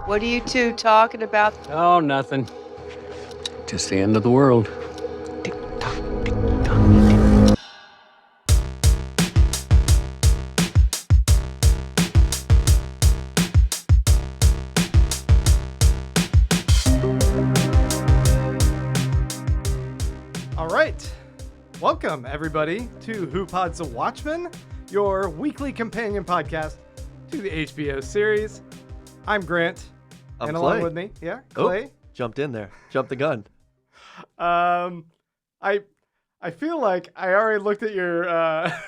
What are you two talking about? Oh, nothing. Just the end of the world. All right. Welcome, everybody, to Pods the Watchmen, your weekly companion podcast to the HBO series. I'm Grant. I'm and Clay. Along with me, Clay. Jumped in there. Jumped the gun. I feel like I already looked at your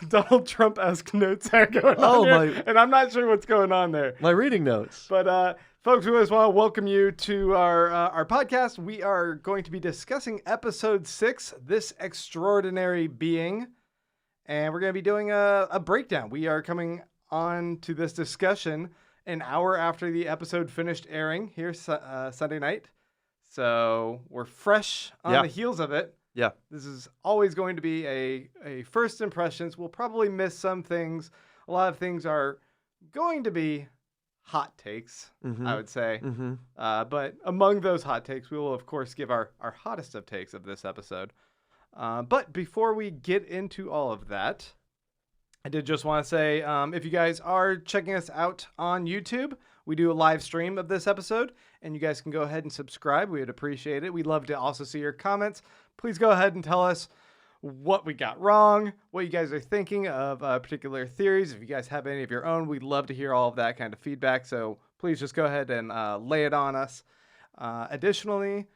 Donald Trump-esque notes that are going on here, and I'm not sure what's going on there. My reading notes. But folks, we always want to welcome you to our podcast. We are going to be discussing episode 6, This Extraordinary Being, and we're going to be doing a breakdown. We are coming on to this discussion an hour after the episode finished airing here Sunday night. So we're fresh on the heels of it. Yeah. This is always going to be a first impressions. We'll probably miss some things. A lot of things are going to be hot takes, I would say. But among those hot takes, we will, of course, give our hottest of takes of this episode. But before we get into all of that, I did just want to say, if you guys are checking us out on YouTube, we do a live stream of this episode, and you guys can go ahead and subscribe. We would appreciate it. We'd love to also see your comments. Please go ahead and tell us what we got wrong, what you guys are thinking of particular theories. If you guys have any of your own, we'd love to hear all of that kind of feedback. So please just go ahead and lay it on us. Additionally,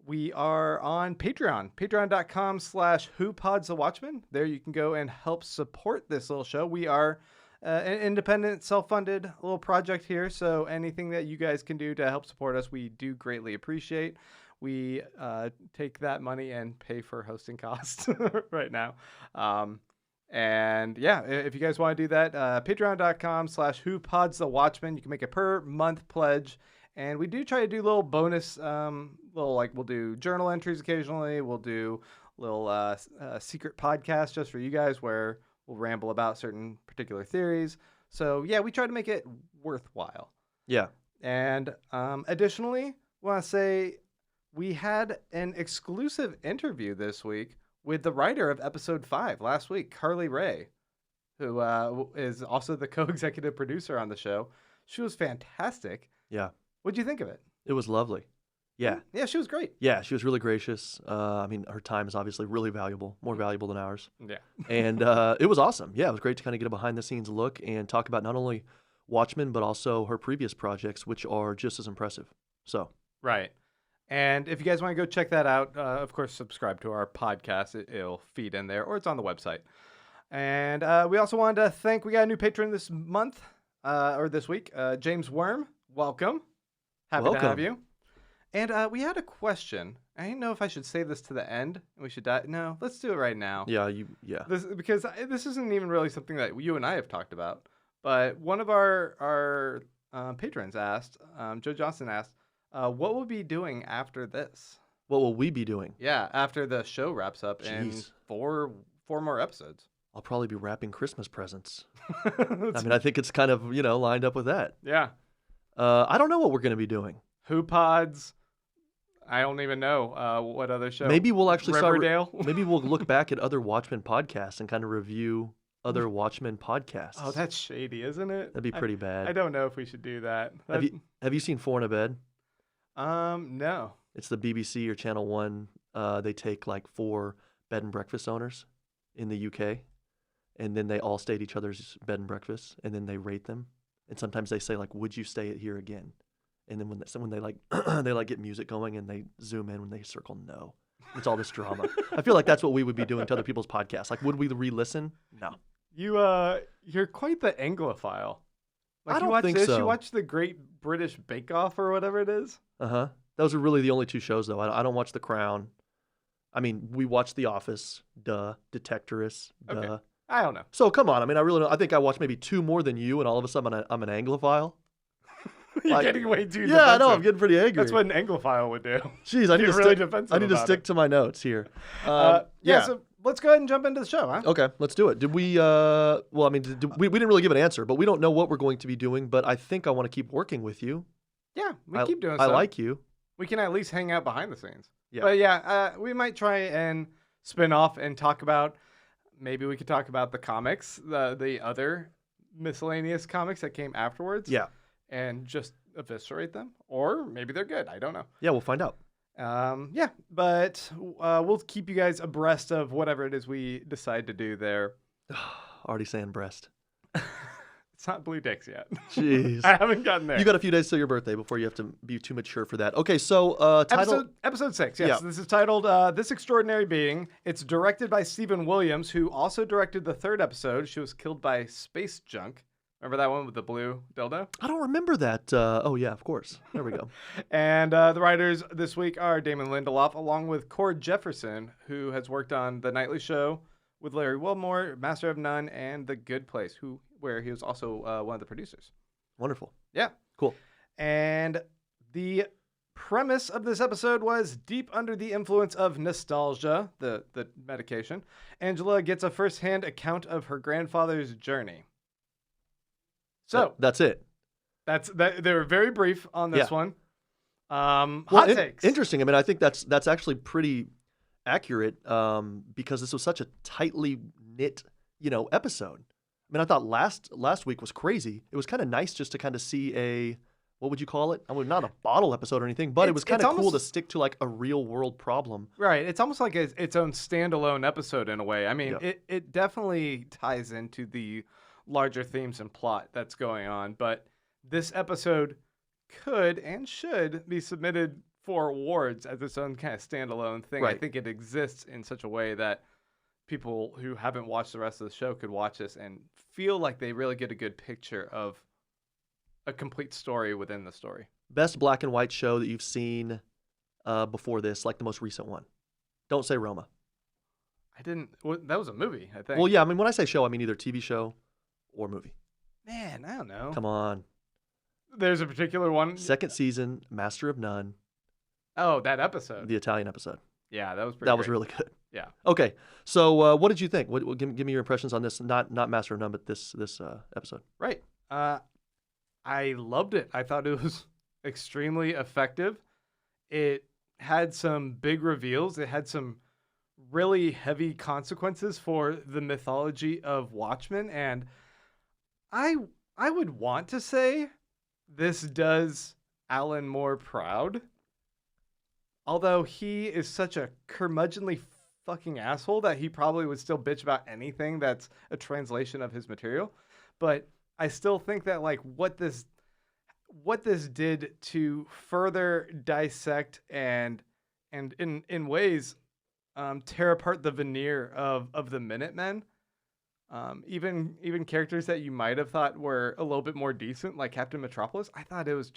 we are on Patreon, patreon.com/whopodsthewatchmen. There you can go and help support this little show. We are an independent, self-funded little project here, so anything that you guys can do to help support us, we do greatly appreciate. We take that money and pay for hosting costs right now. And yeah, if you guys want to do that, patreon.com/whopodsthewatchmen. You can make a per month pledge. And we do try to do little bonus, we'll do journal entries occasionally. We'll do little secret podcasts just for you guys where we'll ramble about certain particular theories. So yeah, we try to make it worthwhile. Yeah. And additionally, I want to say we had an exclusive interview this week with the writer of episode 5 last week, Carly Ray, who is also the co-executive producer on the show. She was fantastic. Yeah. What'd you think of it? It was lovely. Yeah. Yeah, she was great. Yeah, she was really gracious. Her time is obviously really valuable, more valuable than ours. Yeah. And it was awesome. Yeah, it was great to kind of get a behind-the-scenes look and talk about not only Watchmen, but also her previous projects, which are just as impressive. So. Right. And if you guys want to go check that out, of course, subscribe to our podcast. It'll feed in there, or it's on the website. And we also wanted to thank, we got a new patron this month, or this week, James Worm. Welcome. Happy to have you. And we had a question. I didn't know if I should save this to the end. We should no, let's do it right now. Yeah, Because this isn't even really something that you and I have talked about. But one of our patrons asked, Joe Johnson asked, what will we be doing after this? What will we be doing? Yeah, after the show wraps up in four more episodes. I'll probably be wrapping Christmas presents. I think it's kind of, lined up with that. Yeah. I don't know what we're going to be doing. Who Pods? I don't even know what other show. Maybe we'll actually Riverdale? Maybe we'll look back at other Watchmen podcasts and kind of review other Watchmen podcasts. Oh, that's shady, isn't it? That'd be pretty bad. I don't know if we should do that. Have you seen Four in a Bed? No. It's the BBC or Channel 1. They take like 4 bed and breakfast owners in the UK, and then they all stay at each other's bed and breakfast, and then they rate them. And sometimes they say, like, would you stay here again? And then when they like they get music going and they zoom in when they circle no. It's all this drama. I feel like that's what we would be doing to other people's podcasts. Like, would we re-listen? No. You're quite the Anglophile. Like, I don't think so. You watch the Great British Bake Off or whatever it is? Uh-huh. Those are really the only 2 shows, though. I don't watch The Crown. I mean, we watch The Office. Duh. Detectorist. Duh. Okay. I don't know. So, come on. I mean, I really don't. I think I watched maybe 2 more than you, and all of a sudden I'm an Anglophile. You're getting way too defensive. Yeah, I know. I'm getting pretty angry. That's what an Anglophile would do. Jeez, I need to stick to my notes here. So let's go ahead and jump into the show, huh? Okay, let's do it. Did we, we didn't really give an answer, but we don't know what we're going to be doing, but I think I want to keep working with you Yeah, we keep doing I so. like you. We can at least hang out behind the scenes. Yeah. But yeah, we might try and spin off and talk about, maybe we could talk about the comics, the other miscellaneous comics that came afterwards. Yeah. And just eviscerate them. Or maybe they're good. I don't know. Yeah, we'll find out. Yeah, but we'll keep you guys abreast of whatever it is we decide to do there. Already saying breast. It's not blue dicks yet. Jeez. I haven't gotten there. You got a few days till your birthday before you have to be too mature for that. Okay, so title... Episode 6, yes. Yeah. This is titled This Extraordinary Being. It's directed by Stephen Williams, who also directed the 3rd episode. She was killed by space junk. Remember that one with the blue dildo? I don't remember that. Oh, yeah, of course. There we go. And the writers this week are Damon Lindelof, along with Cord Jefferson, who has worked on The Nightly Show with Larry Wilmore, Master of None, and The Good Place, where he was also one of the producers. Wonderful. Yeah. Cool. And the premise of this episode was deep under the influence of nostalgia, the medication. Angela gets a first-hand account of her grandfather's journey. So that's it. They were very brief on this one. Hot takes. Interesting. I mean, I think that's actually pretty accurate because this was such a tightly knit, episode. I mean, I thought last week was crazy. It was kind of nice just to kind of see what would you call it? I mean, not a bottle episode or anything, but it was kind of cool to stick to like a real world problem. Right. It's almost like its own standalone episode in a way. I mean, it definitely ties into the larger themes and plot that's going on, but this episode could and should be submitted for awards as its own kind of standalone thing. Right. I think it exists in such a way that people who haven't watched the rest of the show could watch this and feel like they really get a good picture of a complete story within the story. Best black and white show that you've seen before this, like the most recent one. Don't say Roma. That was a movie, I think. Well, yeah, I mean, when I say show, I mean either TV show or movie. Man, I don't know. Come on. There's a particular one. Second season, Master of None. Oh, that episode. The Italian episode. Yeah, that was pretty That great. was really good. Yeah. Okay, so what did you think? Give me your impressions on this. Not Master of None, but this episode. Right. I loved it. I thought it was extremely effective. It had some big reveals. It had some really heavy consequences for the mythology of Watchmen, and I would want to say this does Alan Moore proud. Although he is such a curmudgeonly fucking asshole that he probably would still bitch about anything that's a translation of his material. But I still think that like what this did to further dissect and in ways tear apart the veneer of the Minutemen. Even characters that you might have thought were a little bit more decent, like Captain Metropolis, I thought it was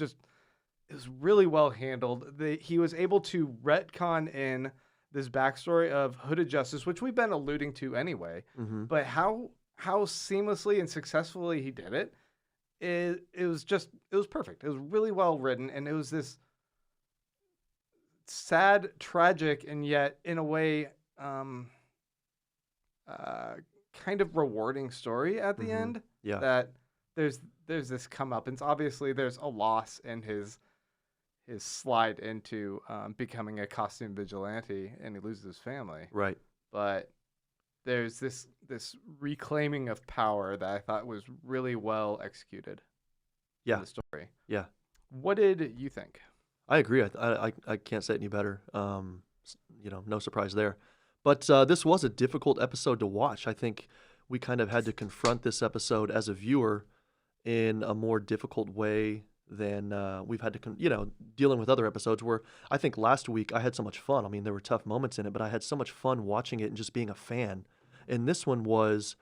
really well handled. He was able to retcon in this backstory of Hooded Justice, which we've been alluding to anyway. Mm-hmm. But how seamlessly and successfully he did it, it was perfect. It was really well written, and it was this sad, tragic, and yet in a way kind of rewarding story at the end. Yeah. That there's this comeuppance. Obviously, there's a loss in his slide into becoming a costume vigilante, and he loses his family. Right. But there's this reclaiming of power that I thought was really well executed. Yeah. In the story. Yeah. What did you think? I agree. I can't say it any better. No surprise there. But this was a difficult episode to watch. I think we kind of had to confront this episode as a viewer in a more difficult way than we've had to, dealing with other episodes where I think last week I had so much fun. I mean, there were tough moments in it, but I had so much fun watching it and just being a fan. And this one was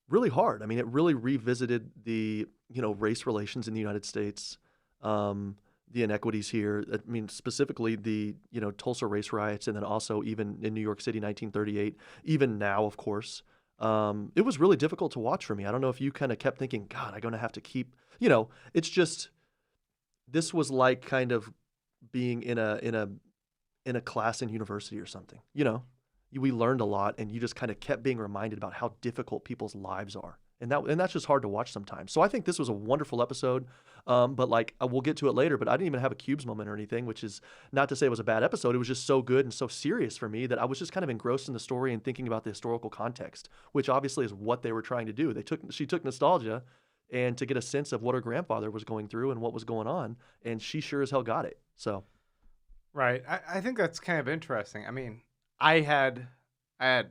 really hard. I mean, it really revisited the, race relations in the United States, the inequities here. I mean, specifically the, Tulsa race riots, and then also even in New York City, 1938, even now, of course. It was really difficult to watch for me. I don't know if you kind of kept thinking, God, I'm going to have to keep, it's just, this was like kind of being in a class in university or something, we learned a lot, and you just kind of kept being reminded about how difficult people's lives are And that's just hard to watch sometimes. So I think this was a wonderful episode. But like we'll get to it later, but I didn't even have a Cubes moment or anything, which is not to say it was a bad episode. It was just so good and so serious for me that I was just kind of engrossed in the story and thinking about the historical context, which obviously is what they were trying to do. She took nostalgia and to get a sense of what her grandfather was going through and what was going on, and she sure as hell got it. So, right. I think that's kind of interesting. I mean, I had a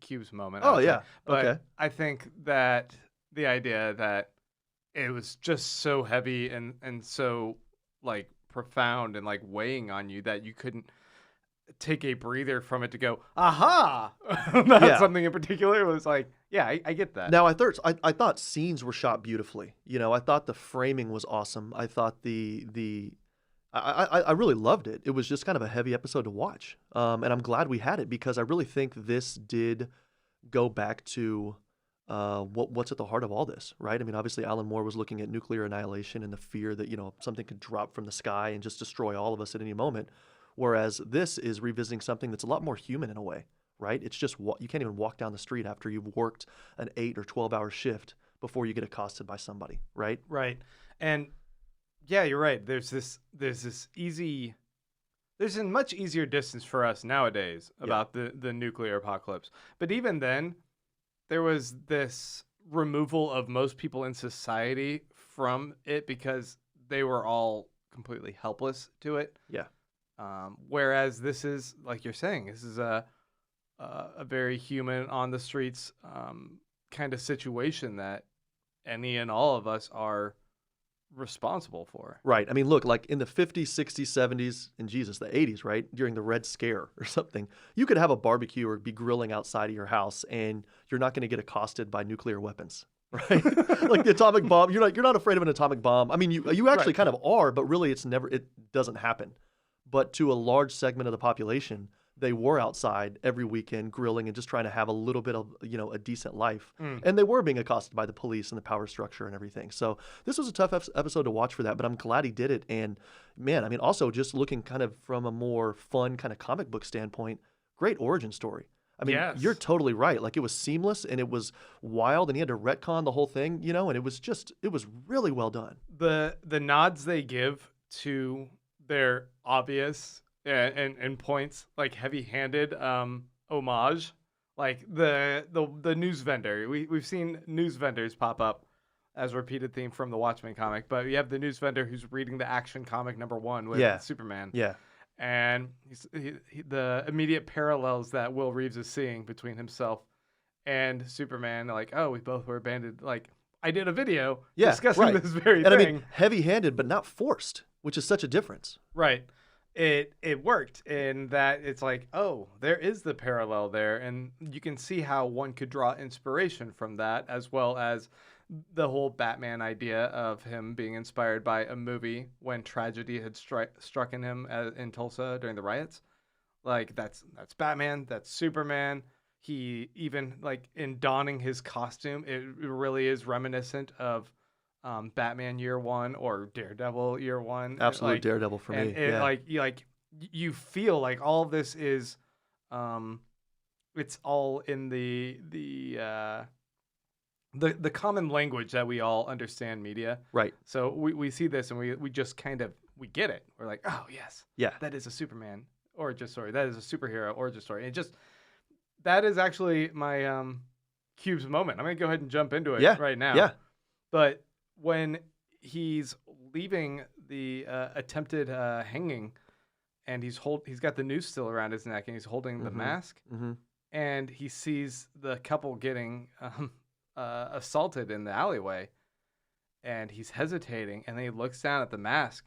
Cubes moment. oh yeah, but okay, I think that the idea that it was just so heavy and so like profound and like weighing on you that you couldn't take a breather from it to go, aha, not Yeah. something in particular. It was like, yeah, I get that. Now I thought scenes were shot beautifully. You know, I thought the framing was awesome. I thought I really loved it. It was just kind of a heavy episode to watch, and I'm glad we had it because I really think this did go back to what's at the heart of all this, right? I mean, obviously Alan Moore was looking at nuclear annihilation and the fear that, you know, something could drop from the sky and just destroy all of us at any moment. Whereas this is revisiting something that's a lot more human in a way, right? It's just you can't even walk down the street after you've worked an 8 or 12-hour shift before you get accosted by somebody, right? Right. And yeah, you're right. There's a much easier distance for us nowadays about the nuclear apocalypse. But even then, there was this removal of most people in society from it because they were all completely helpless to it. Yeah. Whereas this is, like you're saying, this is a very human, on the streets kind of situation that any and all of us are responsible for. Right. I mean, look, like in the 50s, 60s, 70s, and Jesus, the 80s, right? During the Red Scare or something, you could have a barbecue or be grilling outside of your house and you're not going to get accosted by nuclear weapons, right? Like the atomic bomb, you're not afraid of an atomic bomb. I mean, you actually kind of are, but really it doesn't happen. But to a large segment of the population, they were outside every weekend grilling and just trying to have a little bit of, you know, a decent life. And they were being accosted by the police and the power structure and everything. So this was a tough episode to watch for that, but I'm glad he did it. And man, I mean, also just looking kind of from a more fun kind of comic book standpoint, great origin story. I mean, Yes. You're totally right. Like it was seamless and it was wild and he had to retcon the whole thing, you know, and it was really well done. The nods they give to their obvious and points, like heavy-handed homage, like the news vendor. We've seen news vendors pop up as a repeated theme from the Watchmen comic, but you have the news vendor who's reading the Action comic #1 with Superman. Yeah. And the immediate parallels that Will Reeves is seeing between himself and Superman, like, oh, we both were abandoned. Like, I did a video discussing this very thing. And I mean, heavy-handed, but not forced, which is such a difference. Right. It worked in that it's like, oh, there is the parallel there, and you can see how one could draw inspiration from that, as well as the whole Batman idea of him being inspired by a movie when tragedy had struck in him in Tulsa during the riots. Like that's Batman, that's Superman. He even, like, in donning his costume, it really is reminiscent of Batman Year One or Daredevil Year One. Absolute Daredevil for me. You feel like all of this is, it's all in the common language that we all understand media. Right. So we see this and we just kind of, we get it. We're like, oh yes, yeah, that is a Superman origin story. That is a superhero origin story. And that is actually my Cubes moment. I'm gonna go ahead and jump into it right now. Yeah. But when he's leaving the attempted hanging, and he's got the noose still around his neck, and he's holding the mask, and he sees the couple getting assaulted in the alleyway, and he's hesitating, and then he looks down at the mask,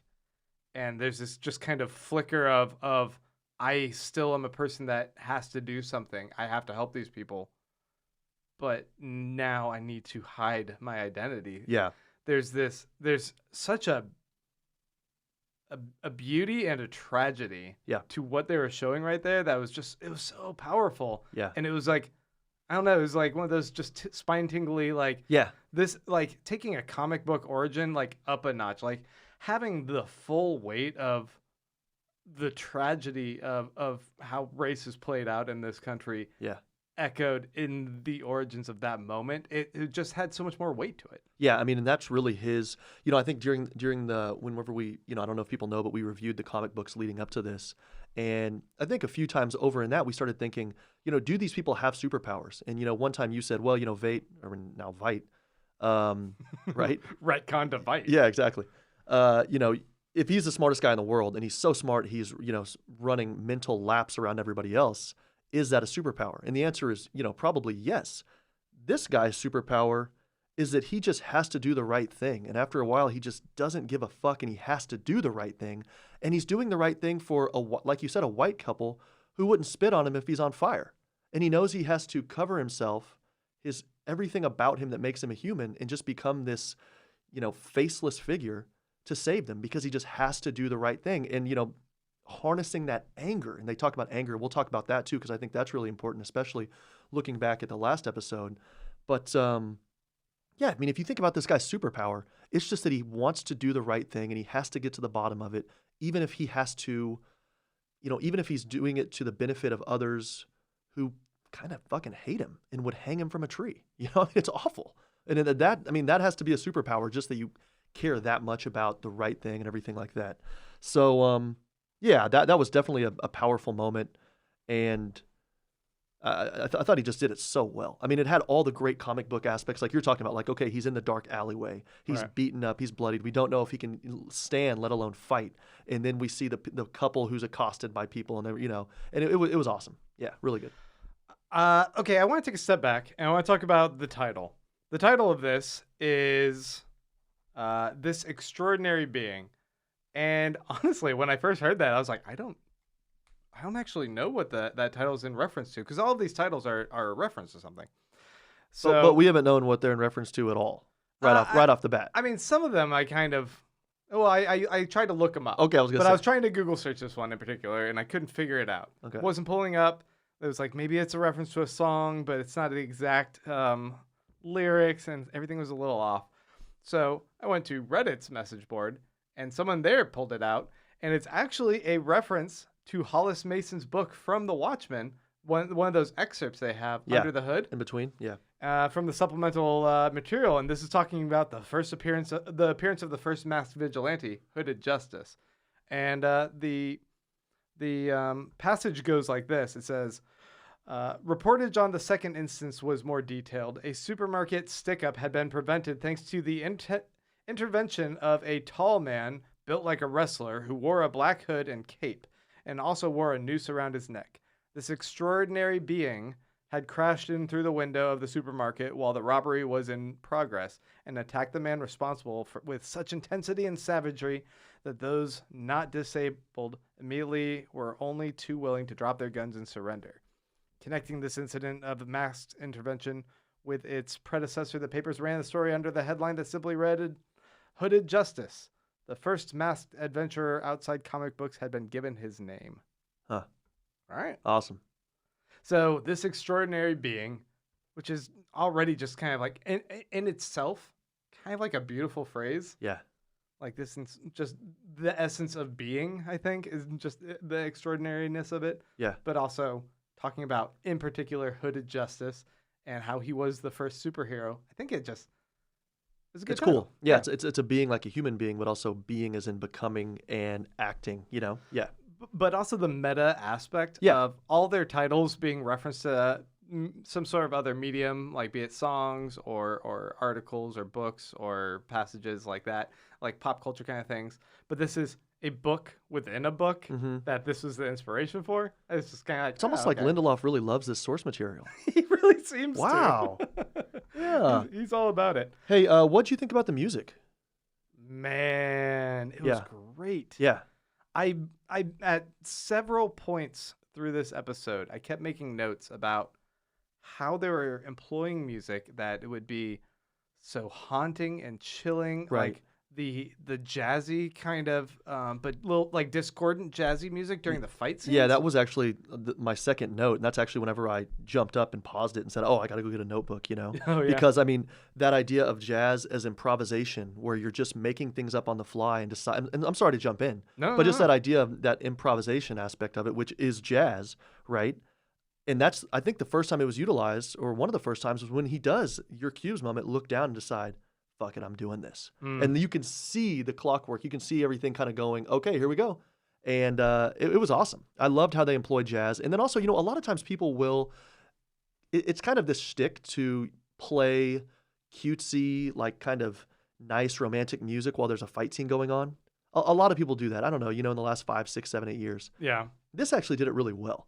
and there's this just kind of flicker of I still am a person that has to do something. I have to help these people, but now I need to hide my identity. Yeah. There's such a beauty and a tragedy to what they were showing right there that was it was so powerful. Yeah. And it was like, I don't know, it was like one of those just spine tingly, like, this, like taking a comic book origin like up a notch, like having the full weight of the tragedy of how race is played out in this country echoed in the origins of that moment. It just had so much more weight to it. Yeah, I mean, and that's really his. I think during whenever we, I don't know if people know, but we reviewed the comic books leading up to this, and I think a few times over in that we started thinking, do these people have superpowers? And one time you said, well, Veidt, or now Veidt, right? Retcon to Veidt. Yeah, exactly. If he's the smartest guy in the world and he's so smart, he's running mental laps around everybody else. Is that a superpower? And the answer is, probably yes. This guy's superpower is that he just has to do the right thing. And after a while, he just doesn't give a fuck and he has to do the right thing. And he's doing the right thing for, like you said, a white couple who wouldn't spit on him if he's on fire. And he knows he has to cover himself, everything about him that makes him a human, and just become this, faceless figure to save them because he just has to do the right thing. And, harnessing that anger. And they talk about anger. We'll talk about that too, because I think that's really important, especially looking back at the last episode. But yeah, I mean, if you think about this guy's superpower, it's just that he wants to do the right thing and he has to get to the bottom of it, even if he has to, even if he's doing it to the benefit of others who kind of fucking hate him and would hang him from a tree. It's awful. And that has to be a superpower, just that you care that much about the right thing and everything like that. So, yeah, that was definitely a powerful moment, and I thought he just did it so well. I mean, it had all the great comic book aspects, like you're talking about, like, okay, he's in the dark alleyway, he's beaten up, he's bloodied, we don't know if he can stand, let alone fight, and then we see the couple who's accosted by people, and and it was awesome. Yeah, really good. Okay, I want to take a step back, and I want to talk about the title. The title of this is This Extraordinary Being. And honestly, when I first heard that, I was like, I don't actually know what that title is in reference to, because all of these titles are a reference to something. So, but we haven't known what they're in reference to at all, right off the bat. I mean, some of them I tried to look them up. Okay, I was trying to Google search this one in particular, and I couldn't figure it out. Okay, wasn't pulling up. It was like maybe it's a reference to a song, but it's not the exact lyrics, and everything was a little off. So I went to Reddit's message board, and someone there pulled it out, and it's actually a reference to Hollis Mason's book from The Watchmen, one of those excerpts they have under the hood. In between, yeah. From the supplemental material, and this is talking about the appearance of the first masked vigilante, Hooded Justice. And the passage goes like this. It says, reportage on the second instance was more detailed. A supermarket stick-up had been prevented thanks to the intervention of a tall man built like a wrestler who wore a black hood and cape and also wore a noose around his neck. This extraordinary being had crashed in through the window of the supermarket while the robbery was in progress and attacked the man responsible with such intensity and savagery that those not disabled immediately were only too willing to drop their guns and surrender. Connecting this incident of masked intervention with its predecessor, the papers ran the story under the headline that simply read, Hooded Justice. The first masked adventurer outside comic books had been given his name. Huh. All right. Awesome. So this extraordinary being, which is already just kind of like in itself, kind of like a beautiful phrase. Yeah. Like this is just the essence of being, I think, is just the extraordinariness of it. Yeah. But also talking about, in particular, Hooded Justice and how he was the first superhero. I think it's a good It's title. cool. Yeah, it's a being like a human being, but also being as in becoming and acting, Yeah. But also the meta aspect Yeah. of all their titles being referenced to some sort of other medium, like be it songs or articles or books or passages like that, like pop culture kind of things. But this is a book within a book that this was the inspiration for. It's just kind of like, It's almost like Lindelof really loves this source material. He really seems Wow. to. Yeah. He's all about it. Hey, what'd you think about the music? Man, it was great. Yeah. I at several points through this episode, I kept making notes about how they were employing music that it would be so haunting and chilling, Right. like the jazzy kind of, but little like discordant jazzy music during the fight scenes. Yeah, that was actually my second note, and that's actually whenever I jumped up and paused it and said, "Oh, I got to go get a notebook," Oh, yeah. Because I mean, that idea of jazz as improvisation, where you're just making things up on the fly and decide. And I'm sorry to jump in, but just that idea of that improvisation aspect of it, which is jazz, right? And that's, I think the first time it was utilized, or one of the first times, was when he does your cues moment, look down and decide, fuck it, I'm doing this. And you can see the clockwork. You can see everything kind of going, okay, here we go. And it was awesome. I loved how they employed jazz. And then also, a lot of times people will, it's kind of this shtick to play cutesy, like kind of nice romantic music while there's a fight scene going on. A lot of people do that. I don't know, in the last 5, 6, 7, 8 years. Yeah. This actually did it really well.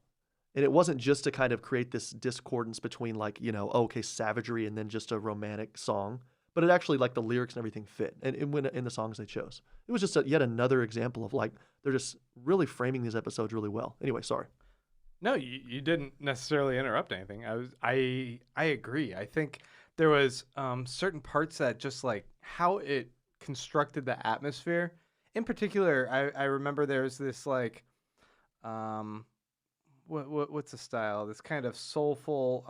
And it wasn't just to kind of create this discordance between like, okay, savagery and then just a romantic song, but it actually, like, the lyrics and everything fit and in the songs they chose. It was just yet another example of like, they're just really framing these episodes really well. Anyway, sorry. No, you didn't necessarily interrupt anything. I agree. I think there was certain parts that just like how it constructed the atmosphere. In particular, I remember there's this like, what's the style? This kind of soulful.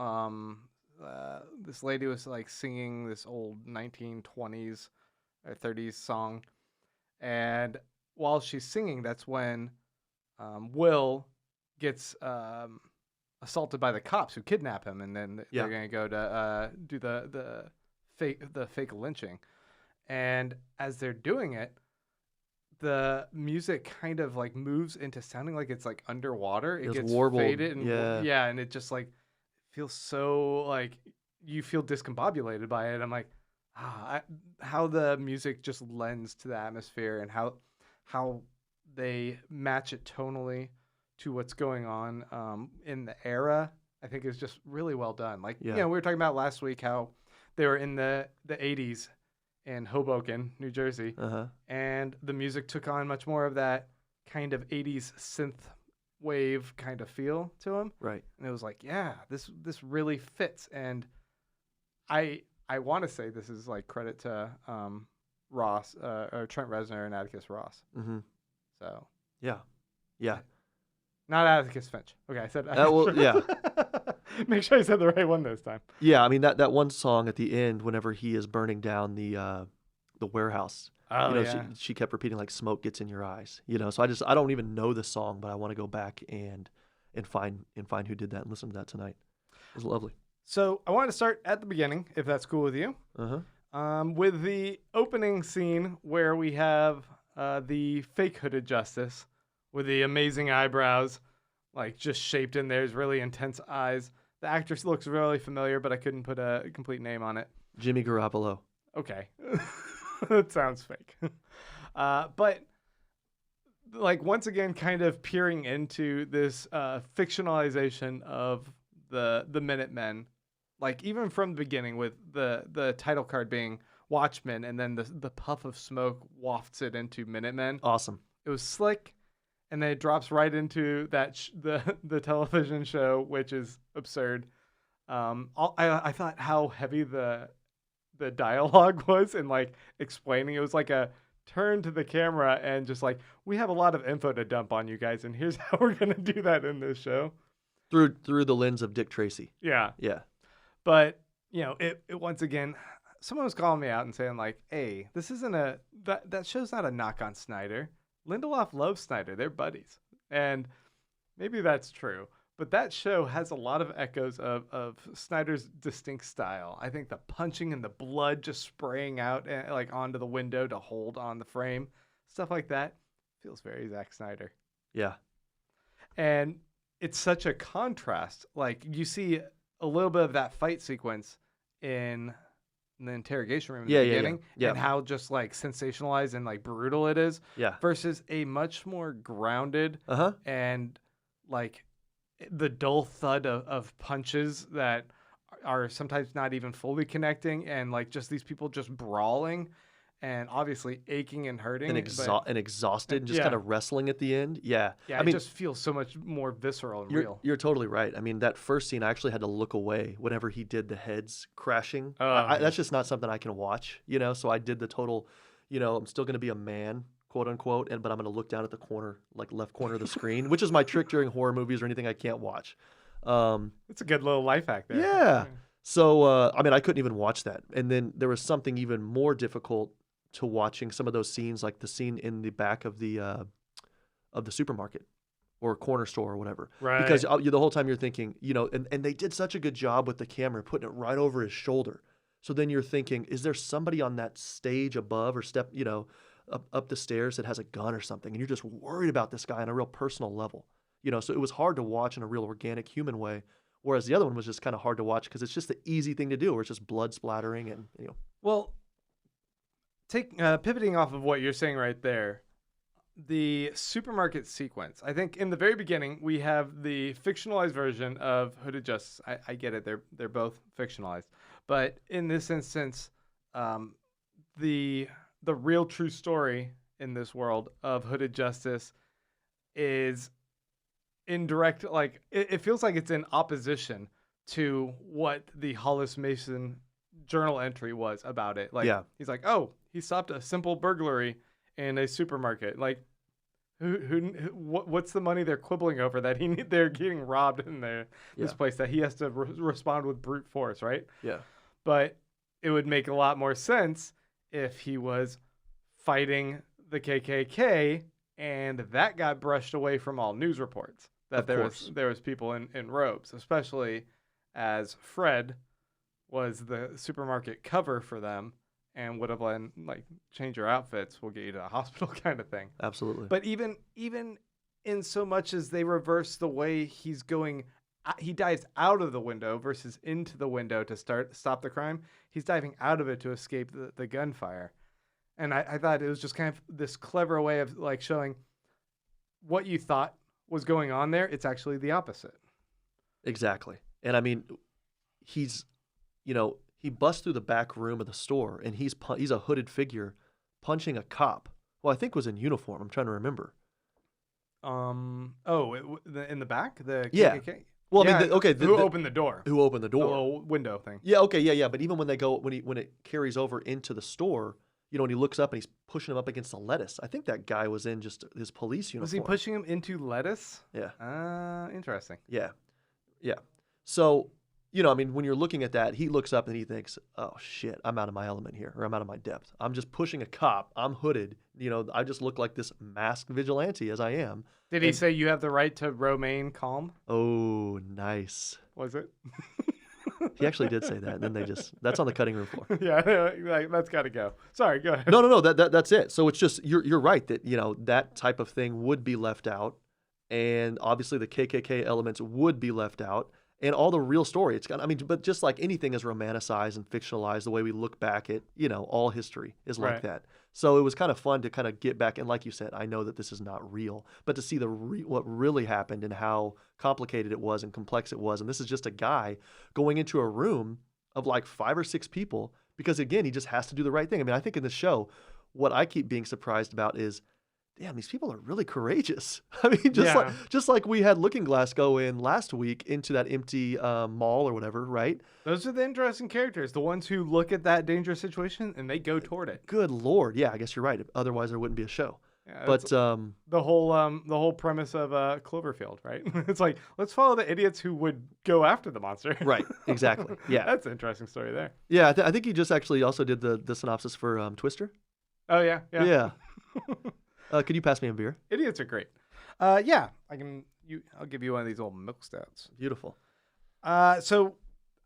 This lady was like singing this old 1920s or 30s song, and while she's singing, that's when Will gets assaulted by the cops who kidnap him, and then they're gonna go to do the fake lynching. And as they're doing it, the music kind of like moves into sounding like it's like underwater. It gets warbled. faded and and it just like feels so like you feel discombobulated by it. I'm like, how the music just lends to the atmosphere and how they match it tonally to what's going on in the era, I think is just really well done. Like, we were talking about last week how they were in the 80s in Hoboken, New Jersey, and the music took on much more of that kind of 80s synth wave kind of feel to them. Right. And it was like, this really fits. And I want to say this is like credit to Ross or Trent Reznor and Atticus Ross. Mm-hmm. So yeah. Not Atticus Finch. Okay, I said Make sure I said the right one this time. Yeah, I mean that one song at the end, whenever he is burning down the warehouse. She kept repeating like "smoke gets in your eyes." So I don't even know the song, but I want to go back and find who did that and listen to that tonight. It was lovely. So I want to start at the beginning, if that's cool with you. With the opening scene where we have the fake hooded justice with the amazing eyebrows, like just shaped in there, his really intense eyes. The actress looks really familiar, but I couldn't put a complete name on it. Jimmy Garoppolo. Okay. That sounds fake. But like once again, kind of peering into this fictionalization of the Minutemen, like even from the beginning with the title card being Watchmen, and then the puff of smoke wafts it into Minutemen. Awesome. It was slick. And then it drops right into that the television show, which is absurd. I thought how heavy the dialogue was and like explaining. It was like a turn to the camera and just like, we have a lot of info to dump on you guys, and here's how we're gonna do that in this show. Through the lens of Dick Tracy. Yeah. But it once again, someone was calling me out and saying like, hey, this isn't that show's not a knock on Snyder. Lindelof loves Snyder. They're buddies. And maybe that's true. But that show has a lot of echoes of Snyder's distinct style. I think the punching and the blood just spraying out like onto the window to hold on the frame, stuff like that, feels very Zack Snyder. Yeah. And it's such a contrast. Like you see a little bit of that fight sequence in the interrogation room in the beginning, and how just like sensationalized and like brutal it is, versus a much more grounded and like the dull thud of punches that are sometimes not even fully connecting, and like just these people just brawling and obviously aching and hurting and exhausted and just kind of wrestling at the end. I mean, it just feels so much more visceral and real. You're totally right. I mean, that first scene, I actually had to look away whenever he did the heads crashing. That's just not something I can watch, so I did the total, I'm still going to be a man, quote unquote, but I'm going to look down at the corner, like left corner of the screen, which is my trick during horror movies or anything I can't watch. It's a good little life hack there. Yeah. So, I mean, I couldn't even watch that. And then there was something even more difficult to watching some of those scenes, like the scene in the back of the supermarket or a corner store or whatever. Right. Because the whole time you're thinking, and they did such a good job with the camera putting it right over his shoulder. So then you're thinking, is there somebody on that stage above or up the stairs that has a gun or something? And you're just worried about this guy on a real personal level. So it was hard to watch in a real organic human way. Whereas the other one was just kind of hard to watch because it's just the easy thing to do where it's just blood splattering and, Well, pivoting off of what you're saying right there, the supermarket sequence. I think in the very beginning we have the fictionalized version of Hooded Justice. I get it; they're both fictionalized, but in this instance, the real true story in this world of Hooded Justice is in direct, like it feels like it's in opposition to what the Hollis Mason journal entry was about it. Like he's like, oh, he stopped a simple burglary in a supermarket. Like, what's the money they're quibbling over that they're getting robbed in this place that he has to respond with brute force, right? Yeah. But it would make a lot more sense if he was fighting the KKK and that got brushed away from all news reports. That there was people in robes, especially as Fred was the supermarket cover for them. And would have been like, change your outfits, we'll get you to the hospital kind of thing. Absolutely. But even in so much as they reverse the way he's going, he dives out of the window versus into the window to stop the crime. He's diving out of it to escape the gunfire. And I thought it was just kind of this clever way of like showing what you thought was going on there. It's actually the opposite. Exactly. And I mean, he's, he busts through the back room of the store, and he's a hooded figure punching a cop. Well, I think was in uniform. I'm trying to remember. In the back, the KKK. Yeah. Well, yeah, I mean, who opened the door? Who opened the door? The little window thing. Yeah. Okay. Yeah. But even when when it carries over into the store, when he looks up and he's pushing him up against the lettuce, I think that guy was in just his police uniform. Was he pushing him into lettuce? Yeah. Interesting. Yeah. Yeah. So. I mean, when you're looking at that, he looks up and he thinks, oh, shit, I'm out of my element here, or I'm out of my depth. I'm just pushing a cop. I'm hooded. I just look like this masked vigilante as I am. Did he say you have the right to remain calm? Oh, nice. Was it? He actually did say that. And then that's on the cutting room floor. Yeah, like, that's got to go. Sorry, go ahead. No, that's it. So it's just, you're right that, that type of thing would be left out. And obviously the KKK elements would be left out. And all the real story, but just like anything is romanticized and fictionalized, the way we look back at, all history is like that. So it was kind of fun to kind of get back. And like you said, I know that this is not real, but to see what really happened and how complicated it was and complex it was. And this is just a guy going into a room of like 5 or 6 people because, again, he just has to do the right thing. I mean, I think in the show, what I keep being surprised about is, damn, these people are really courageous. I mean, just like we had Looking Glass go in last week into that empty mall or whatever, right? Those are the interesting characters, the ones who look at that dangerous situation and they go toward it. Good Lord. Yeah, I guess you're right. Otherwise, there wouldn't be a show. Yeah, but the whole premise of Cloverfield, right? It's like, let's follow the idiots who would go after the monster. Right, exactly. Yeah. That's an interesting story there. Yeah, I think you just actually also did the synopsis for Twister. Oh, yeah. Yeah. Could you pass me a beer? Idiots are great. Yeah, I'll give you one of these old milk stouts. Beautiful. So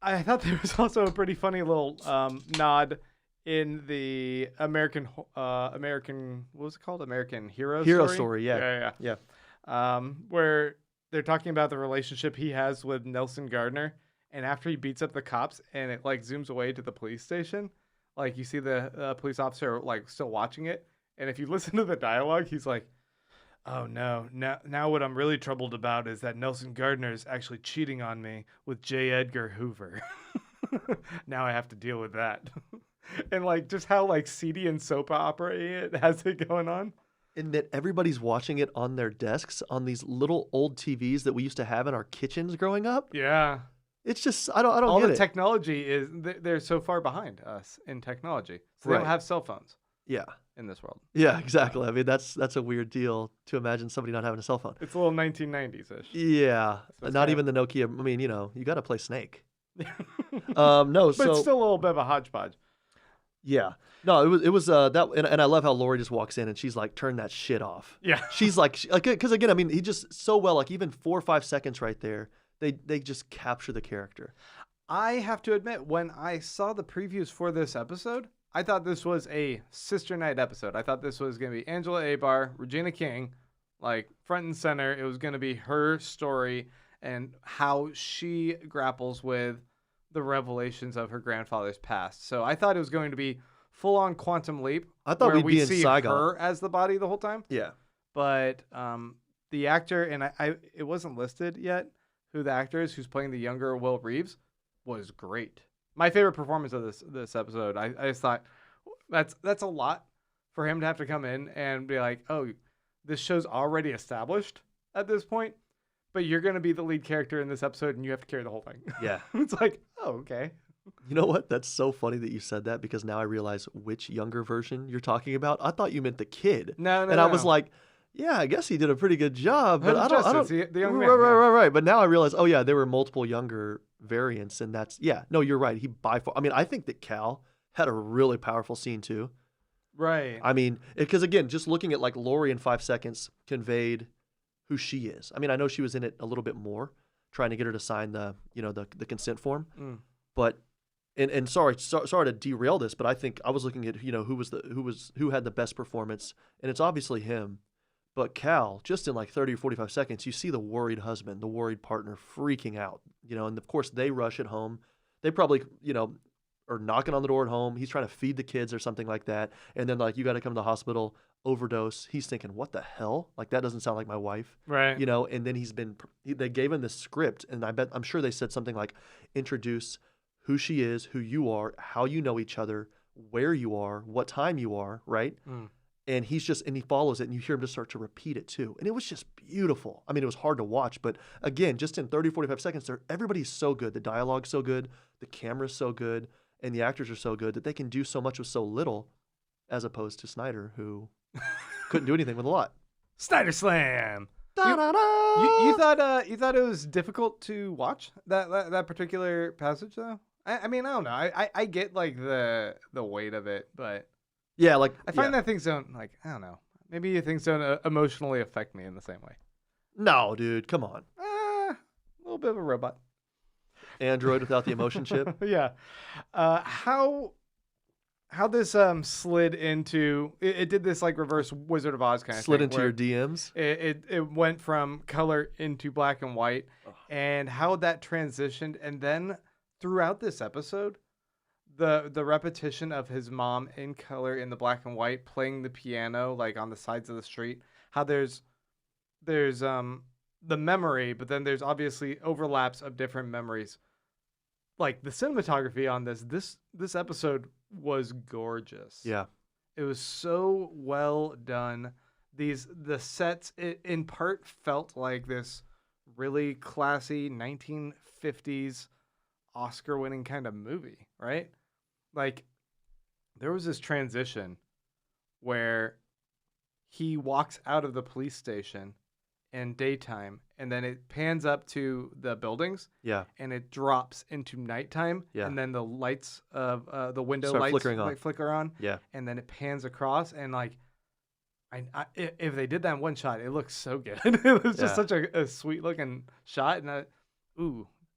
I thought there was also a pretty funny little nod in the American what was it called? American Hero Story. Yeah. Where they're talking about the relationship he has with Nelson Gardner, and after he beats up the cops and it like zooms away to the police station, like you see the police officer like still watching it. And if you listen to the dialogue, he's like, oh, no. Now what I'm really troubled about is that Nelson Gardner is actually cheating on me with J. Edgar Hoover. Now I have to deal with that. And like just how like seedy and soap opera it has it going on. And that everybody's watching it on their desks on these little old TVs that we used to have in our kitchens growing up. Yeah. It's just, I don't all get the it. technology is, they're so far behind us in technology. So they don't have cell phones. Yeah. In this world. Yeah, exactly. I mean, that's a weird deal to imagine somebody not having a cell phone. It's a little 1990s-ish. Yeah. So not even the Nokia. I mean, you got to play Snake. But it's still a little bit of a hodgepodge. Yeah. No, it was that, and I love how Lori just walks in and she's like, turn that shit off. Yeah. She's like, because again, I mean, he just so well, like even 4 or 5 seconds right there, they just capture the character. I have to admit, when I saw the previews for this episode, I thought this was a Sister Night episode. I thought this was going to be Angela Abar, Regina King, like front and center. It was going to be her story and how she grapples with the revelations of her grandfather's past. So I thought it was going to be full-on Quantum Leap. I thought where we'd be in see Saigon. her as the body the whole time. Yeah. But the actor, and I it wasn't listed yet who the actor is who's playing the younger Will Reeves, was great. My favorite performance of this episode. I just thought that's a lot for him to have to come in and be like, oh, this show's already established at this point, but you're going to be the lead character in this episode and you have to carry the whole thing. Yeah. It's like, oh, okay. You know what? That's so funny that you said that because now I realize which younger version you're talking about. I thought you meant the kid. No. I was like, yeah, I guess he did a pretty good job, but I don't. The young man, Right. But now I realize, oh yeah, there were multiple younger variants, and that's no, you're right. He by far. I mean, I think that Cal had a really powerful scene too. Right. I mean, because again, just looking at like Lori in 5 seconds conveyed who she is. I mean, I know she was in it a little bit more, trying to get her to sign the the consent form, but. And sorry to derail this, but I think I was looking at who had the best performance, and it's obviously him. But Cal, just in like 30 or 45 seconds, you see the worried husband, the worried partner freaking out, and of course they rush at home. They probably, are knocking on the door at home. He's trying to feed the kids or something like that. And then like, you got to come to the hospital, overdose. He's thinking, what the hell? Like, that doesn't sound like my wife. Right. And then they gave him this script, and I'm sure they said something like, introduce who she is, who you are, how you know each other, where you are, what time you are, right? And he follows it, and you hear him just start to repeat it too. And it was just beautiful. I mean, it was hard to watch, but again, just in 30, 45 seconds, everybody's so good. The dialogue's so good, the camera's so good, and the actors are so good that they can do so much with so little, as opposed to Snyder, who couldn't do anything with a lot. Snyder Slam! Da-da-da! You thought it was difficult to watch that particular passage though? I mean, I don't know. I get like the weight of it, but yeah, like I find that things don't I don't know. Maybe things don't emotionally affect me in the same way. No, dude, come on. A little bit of a robot. Android without the emotion chip. Yeah. How this slid into it did this like reverse Wizard of Oz kind of slid thing. Into your DMs. It went from color into black and white, and how that transitioned, and then throughout this episode, the repetition of his mom in color in the black and white playing the piano like on the sides of the street. How there's the memory, but then there's obviously overlaps of different memories. Like the cinematography on this episode was gorgeous. Yeah. It was so well done. The sets in part felt like this really classy 1950s Oscar-winning kind of movie, right? Like there was this transition where he walks out of the police station in daytime, and then it pans up to the buildings. Yeah. And it drops into nighttime. Yeah. And then the lights of the window start lights flickering on. like flicker on. Yeah. And then it pans across, and like, if they did that in one shot, it looks so good. It was just such a sweet looking shot, and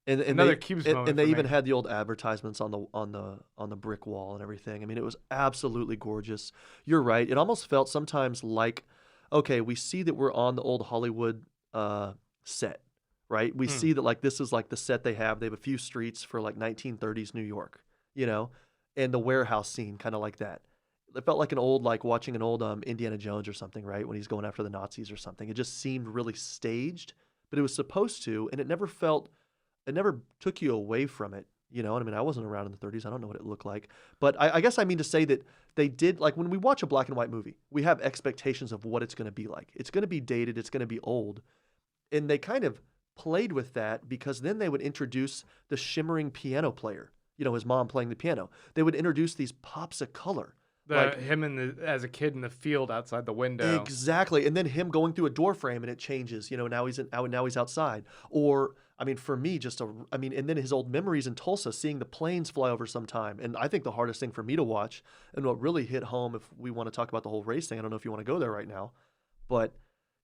And another Cubes moment. And they for even me. had the old advertisements on the brick wall and everything. I mean, it was absolutely gorgeous. You're right. It almost felt sometimes like, okay, we see that we're on the old Hollywood set, right? We see that like this is like the set they have. They have a few streets for like 1930s New York, and the warehouse scene, kind of like that. It felt like watching an old Indiana Jones or something, right? When he's going after the Nazis or something. It just seemed really staged, but it was supposed to, and it never took you away from it. You know what I mean? I wasn't around in the 30s. I don't know what it looked like. But I guess I mean to say that they did, like when we watch a black and white movie, we have expectations of what it's going to be like. It's going to be dated. It's going to be old. And they kind of played with that because then they would introduce the shimmering piano player, his mom playing the piano. They would introduce these pops of color. Him as a kid in the field outside the window. Exactly. And then him going through a door frame and it changes. Now he's outside. Or I mean, for me, and then his old memories in Tulsa, seeing the planes fly over sometime. And I think the hardest thing for me to watch, and what really hit home, if we want to talk about the whole race thing, I don't know if you want to go there right now, but,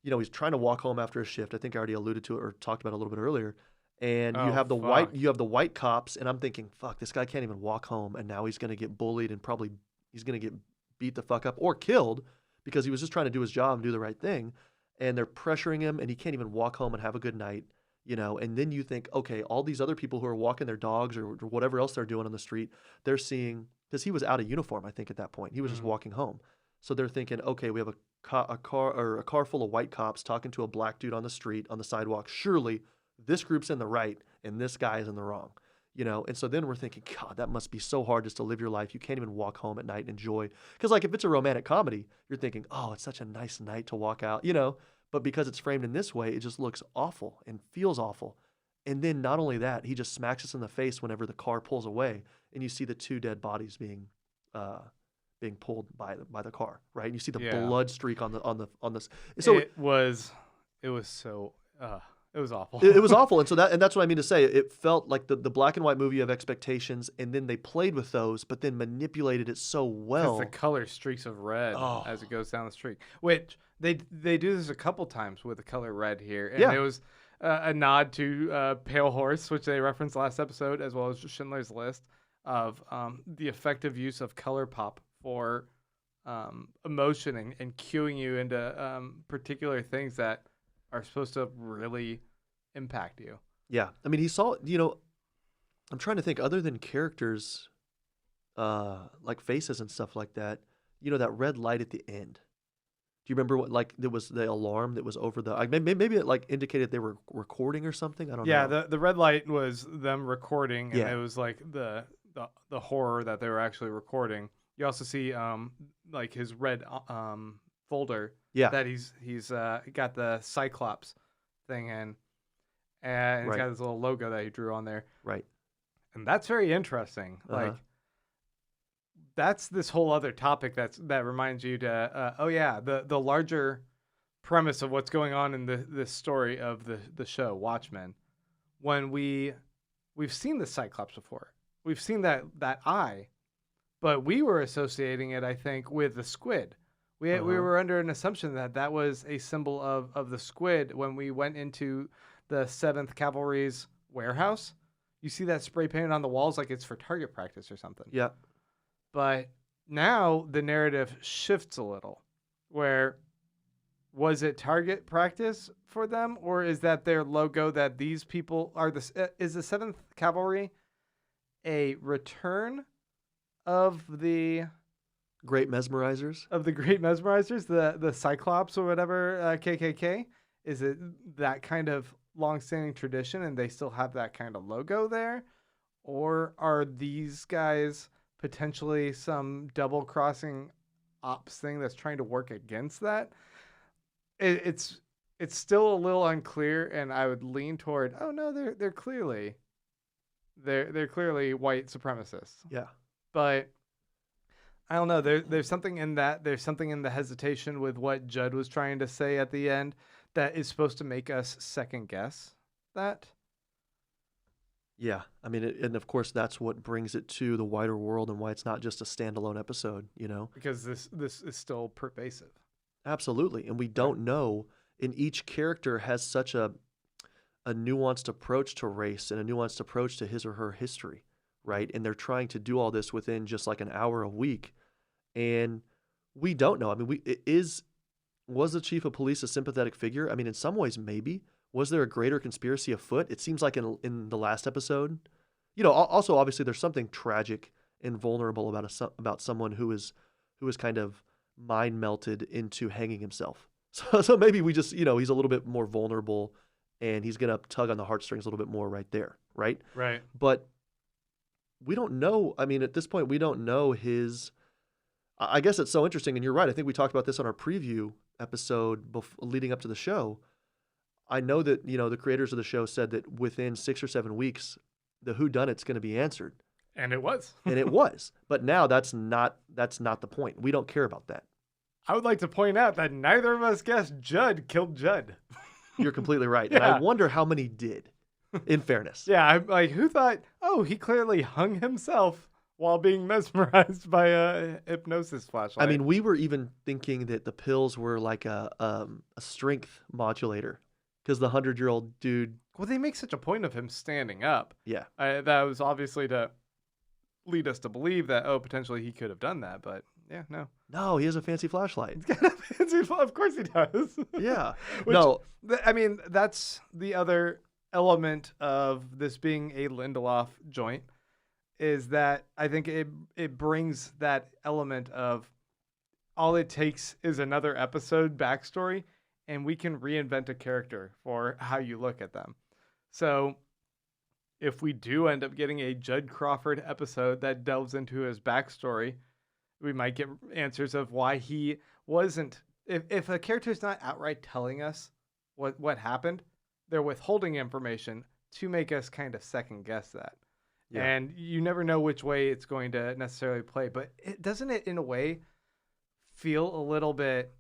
he's trying to walk home after a shift. I think I already alluded to it or talked about it a little bit earlier. And you have the white cops, and I'm thinking, fuck, this guy can't even walk home, and now he's going to get bullied and probably he's going to get beat the fuck up or killed because he was just trying to do his job and do the right thing. And they're pressuring him, and he can't even walk home and have a good night. And then you think, okay, all these other people who are walking their dogs or whatever else they're doing on the street, they're seeing, because he was out of uniform, I think, at that point. He was just walking home. So they're thinking, okay, we have a car full of white cops talking to a black dude on the street, on the sidewalk. Surely this group's in the right and this guy is in the wrong. And so then we're thinking, God, that must be so hard just to live your life. You can't even walk home at night and enjoy. Because like if it's a romantic comedy, you're thinking, oh, it's such a nice night to walk out, But because it's framed in this way, it just looks awful and feels awful. And then not only that, he just smacks us in the face whenever the car pulls away, and you see the two dead bodies being pulled by the car, right? And you see the blood streak on the. So it was so. It was awful. It was awful, and that's what I mean to say. It felt like the black and white movie of expectations, and then they played with those, but then manipulated it so well. The color streaks of red as it goes down the streak, which they do this a couple times with the color red here, and it was a nod to Pale Horse, which they referenced last episode, as well as Schindler's List, of the effective use of color pop for emotion and cueing you into particular things that are supposed to really impact you. Yeah. I mean, he saw, I'm trying to think, other than characters, like faces and stuff like that, that red light at the end. Do you remember what, like, there was the alarm that was over the, maybe it like indicated they were recording or something? I don't know. Yeah, the red light was them recording, and it was like the horror that they were actually recording. You also see like his red folder that he's got the Cyclops thing in, and he's got this little logo that he drew on there. Right. And that's very interesting. Like, that's this whole other topic that reminds you to, the larger premise of what's going on in this story of the show, Watchmen. When we've seen the Cyclops before. We've seen that eye, but we were associating it, I think, with the squid. We were under an assumption that was a symbol of the squid when we went into the 7th Cavalry's warehouse. You see that spray painted on the walls like it's for target practice or something. Yeah. But now the narrative shifts a little, where was it target practice for them, or is that their logo that these people are is the 7th Cavalry a return of the Great Mesmerizers? The Cyclops or whatever, KKK? Is it that kind of long-standing tradition and they still have that kind of logo there? Or are these guys potentially some double-crossing ops thing that's trying to work against that? It's still a little unclear, and I would lean toward, oh no, they're clearly white supremacists. Yeah. But I don't know. There's something in that. There's something in the hesitation with what Judd was trying to say at the end that is supposed to make us second guess that. Yeah. I mean, and of course, that's what brings it to the wider world and why it's not just a standalone episode, Because this is still pervasive. Absolutely. And we don't know, and each character has such a nuanced approach to race and a nuanced approach to his or her history, right? And they're trying to do all this within just like an hour a week. And we don't know. I mean, was the chief of police a sympathetic figure? I mean, in some ways, maybe. Was there a greater conspiracy afoot? It seems like in the last episode, also obviously there's something tragic and vulnerable about someone who is kind of mind melted into hanging himself. So maybe we just, he's a little bit more vulnerable and he's going to tug on the heartstrings a little bit more right there. Right. Right. But we don't know. I mean, at this point, we don't know I guess it's so interesting. And you're right. I think we talked about this on our preview episode leading up to the show. I know that, the creators of the show said that within 6 or 7 weeks, the whodunit's going to be answered. And it was. And it was. But now that's not the point. We don't care about that. I would like to point out that neither of us guessed Judd killed Judd. You're completely right. Yeah. And I wonder how many did. in fairness. Yeah, I'm like, who thought, oh, he clearly hung himself while being mesmerized by a hypnosis flashlight. I mean, we were even thinking that the pills were like a strength modulator because the 100-year-old dude. well, they make such a point of him standing up. Yeah. That was obviously to lead us to believe that, oh, potentially he could have done that. But yeah, no. No, he has a fancy flashlight. He's got a fancy of course he does. Yeah. Which, No. I mean, that's the other element of this being a Lindelof joint, is that I think it brings that element of all it takes is another episode backstory, and we can reinvent a character for how you look at them. So if we do end up getting a Judd Crawford episode that delves into his backstory, we might get answers of why he wasn't. If a character is not outright telling us what happened, they're withholding information to make us kind of second guess that. Yeah. And you never know which way it's going to necessarily play. But doesn't it, in a way, feel a little bit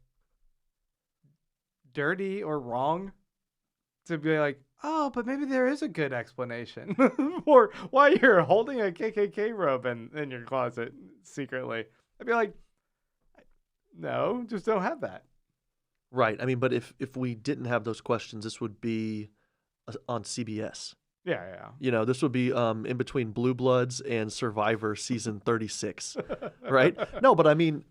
dirty or wrong to be like, oh, but maybe there is a good explanation for why you're holding a KKK robe in your closet secretly? I'd be like, no, just don't have that. Right. I mean, but if we didn't have those questions, this would be on CBS. Yeah. You know, this would be in between Blue Bloods and Survivor season 36, right? No, but I mean,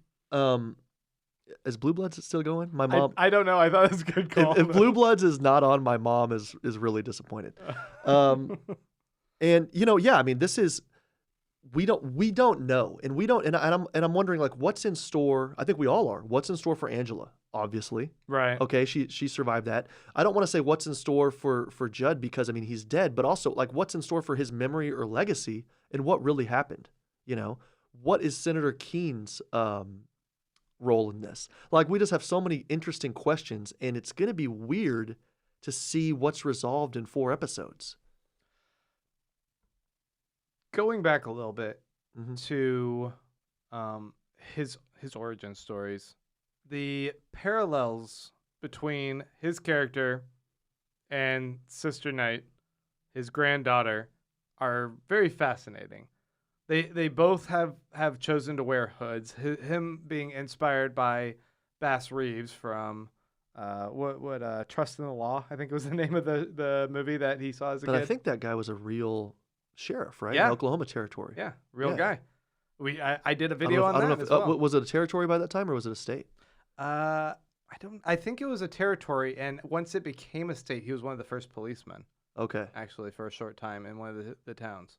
is Blue Bloods still going? My mom. I don't know. I thought it was a good call. If Blue Bloods is not on, my mom is really disappointed. And you know, yeah, I mean, this is we don't know, and I'm wondering like what's in store. I think we all are. What's in store for Angela? Obviously, right? Okay, she survived that. I don't want to say what's in store for Judd because I mean he's dead, but also like what's in store for his memory or legacy and what really happened. You know, what is Senator Keene's role in this? Like we just have so many interesting questions, and it's going to be weird to see what's resolved in 4 episodes. Going back a little bit to his origin stories, the parallels between his character and Sister Night, his granddaughter, are very fascinating. They both have chosen to wear hoods. Him being inspired by Bass Reeves from Trust in the Law, I think was the name of the movie that he saw as a kid. But I think that guy was a real sheriff, right? Yeah. In Oklahoma Territory. Yeah, real guy. I did a video on that as well. Was it a territory by that time or was it a state? I think it was a territory, and once it became a state, he was one of the first policemen. Okay. Actually, for a short time in one of the towns.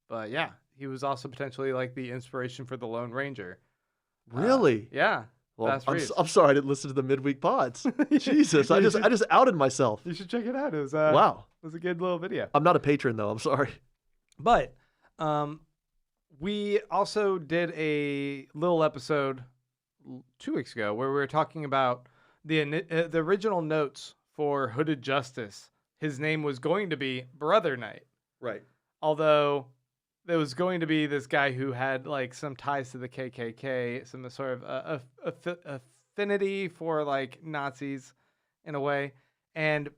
But yeah, he was also potentially like the inspiration for the Lone Ranger. Really? Yeah. Well, I'm sorry I didn't listen to the midweek pods. Jesus, I just outed myself. You should check it out. It was wow. It was a good little video. I'm not a patron though. I'm sorry. But we also did a little episode 2 weeks ago where we were talking about the original notes for Hooded Justice. His name was going to be Brother Knight. Right. Although there was going to be this guy who had like some ties to the KKK, some sort of affinity for like Nazis in a way. And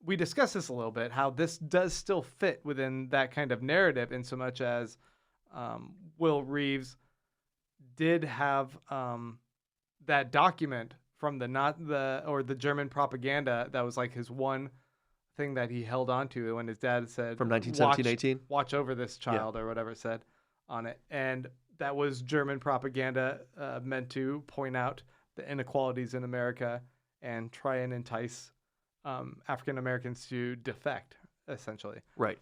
we discussed this a little bit, how this does still fit within that kind of narrative in so much as Will Reeves did have that document from the German propaganda that was like his one thing that he held on to when his dad said from 1917-18 watch over this child or whatever it said on it, and that was German propaganda meant to point out the inequalities in America and try and entice African Americans to defect, essentially. Right.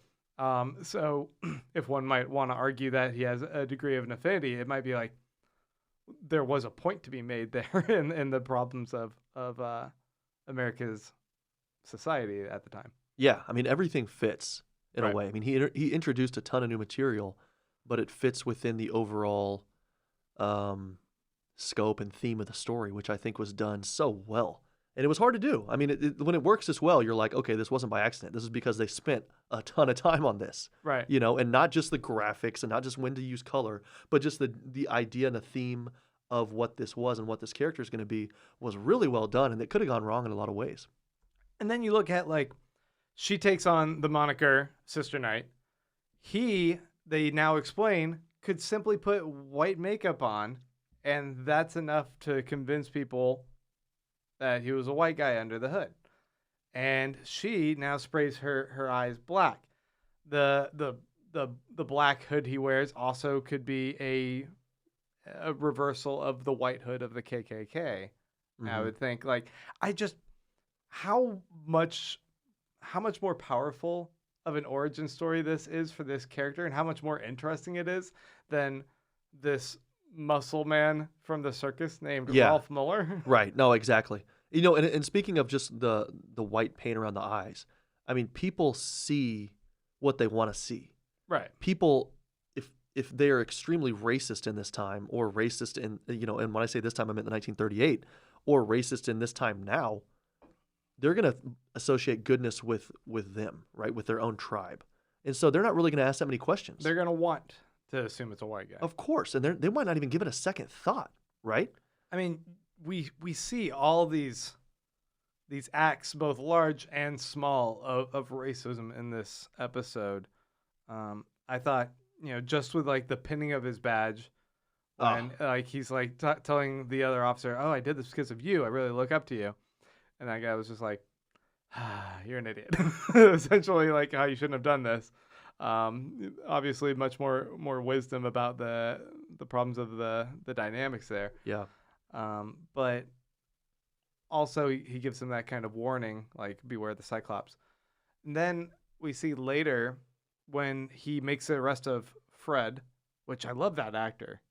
So if one might want to argue that he has a degree of an affinity, it might be like there was a point to be made there in the problems of America's society at the time. Yeah, I mean everything fits in a way. I mean he introduced a ton of new material, but it fits within the overall scope and theme of the story, which I think was done so well. And it was hard to do. I mean, when it works this well, you're like, okay, this wasn't by accident. This is because they spent a ton of time on this. Right. You know, and not just the graphics and not just when to use color, but just the idea and the theme of what this was and what this character is going to be was really well done. And it could have gone wrong in a lot of ways. And then you look at like she takes on the moniker Sister Night. They now explain, could simply put white makeup on, and that's enough to convince people that he was a white guy under the hood. And she now sprays her eyes black. The black hood he wears also could be a reversal of the white hood of the KKK. I would think, like, how much more powerful of an origin story this is for this character, and how much more interesting it is than this muscle man from the circus named Ralph Muller. Right. No, exactly. You know, and speaking of just the white paint around the eyes, I mean, people see what they want to see. Right. People, if they are extremely racist in this time, or racist in, you know, and when I say this time, I meant the 1938, or racist in this time now, they're going to associate goodness with them, right, with their own tribe. And so they're not really going to ask that many questions. They're going to want to assume it's a white guy. Of course, and they might not even give it a second thought, right? I mean, we see all these acts, both large and small, of racism in this episode. I thought, you know, just with like the pinning of his badge, and like he's like telling the other officer, "Oh, I did this because of you. I really look up to you." And that guy was just like, "You're an idiot." Essentially, like, how you shouldn't have done this. Obviously, much more wisdom about the problems of the dynamics there. Yeah. But also he gives him that kind of warning, like, beware the Cyclops. And then we see later when he makes the arrest of Fred, which I love that actor.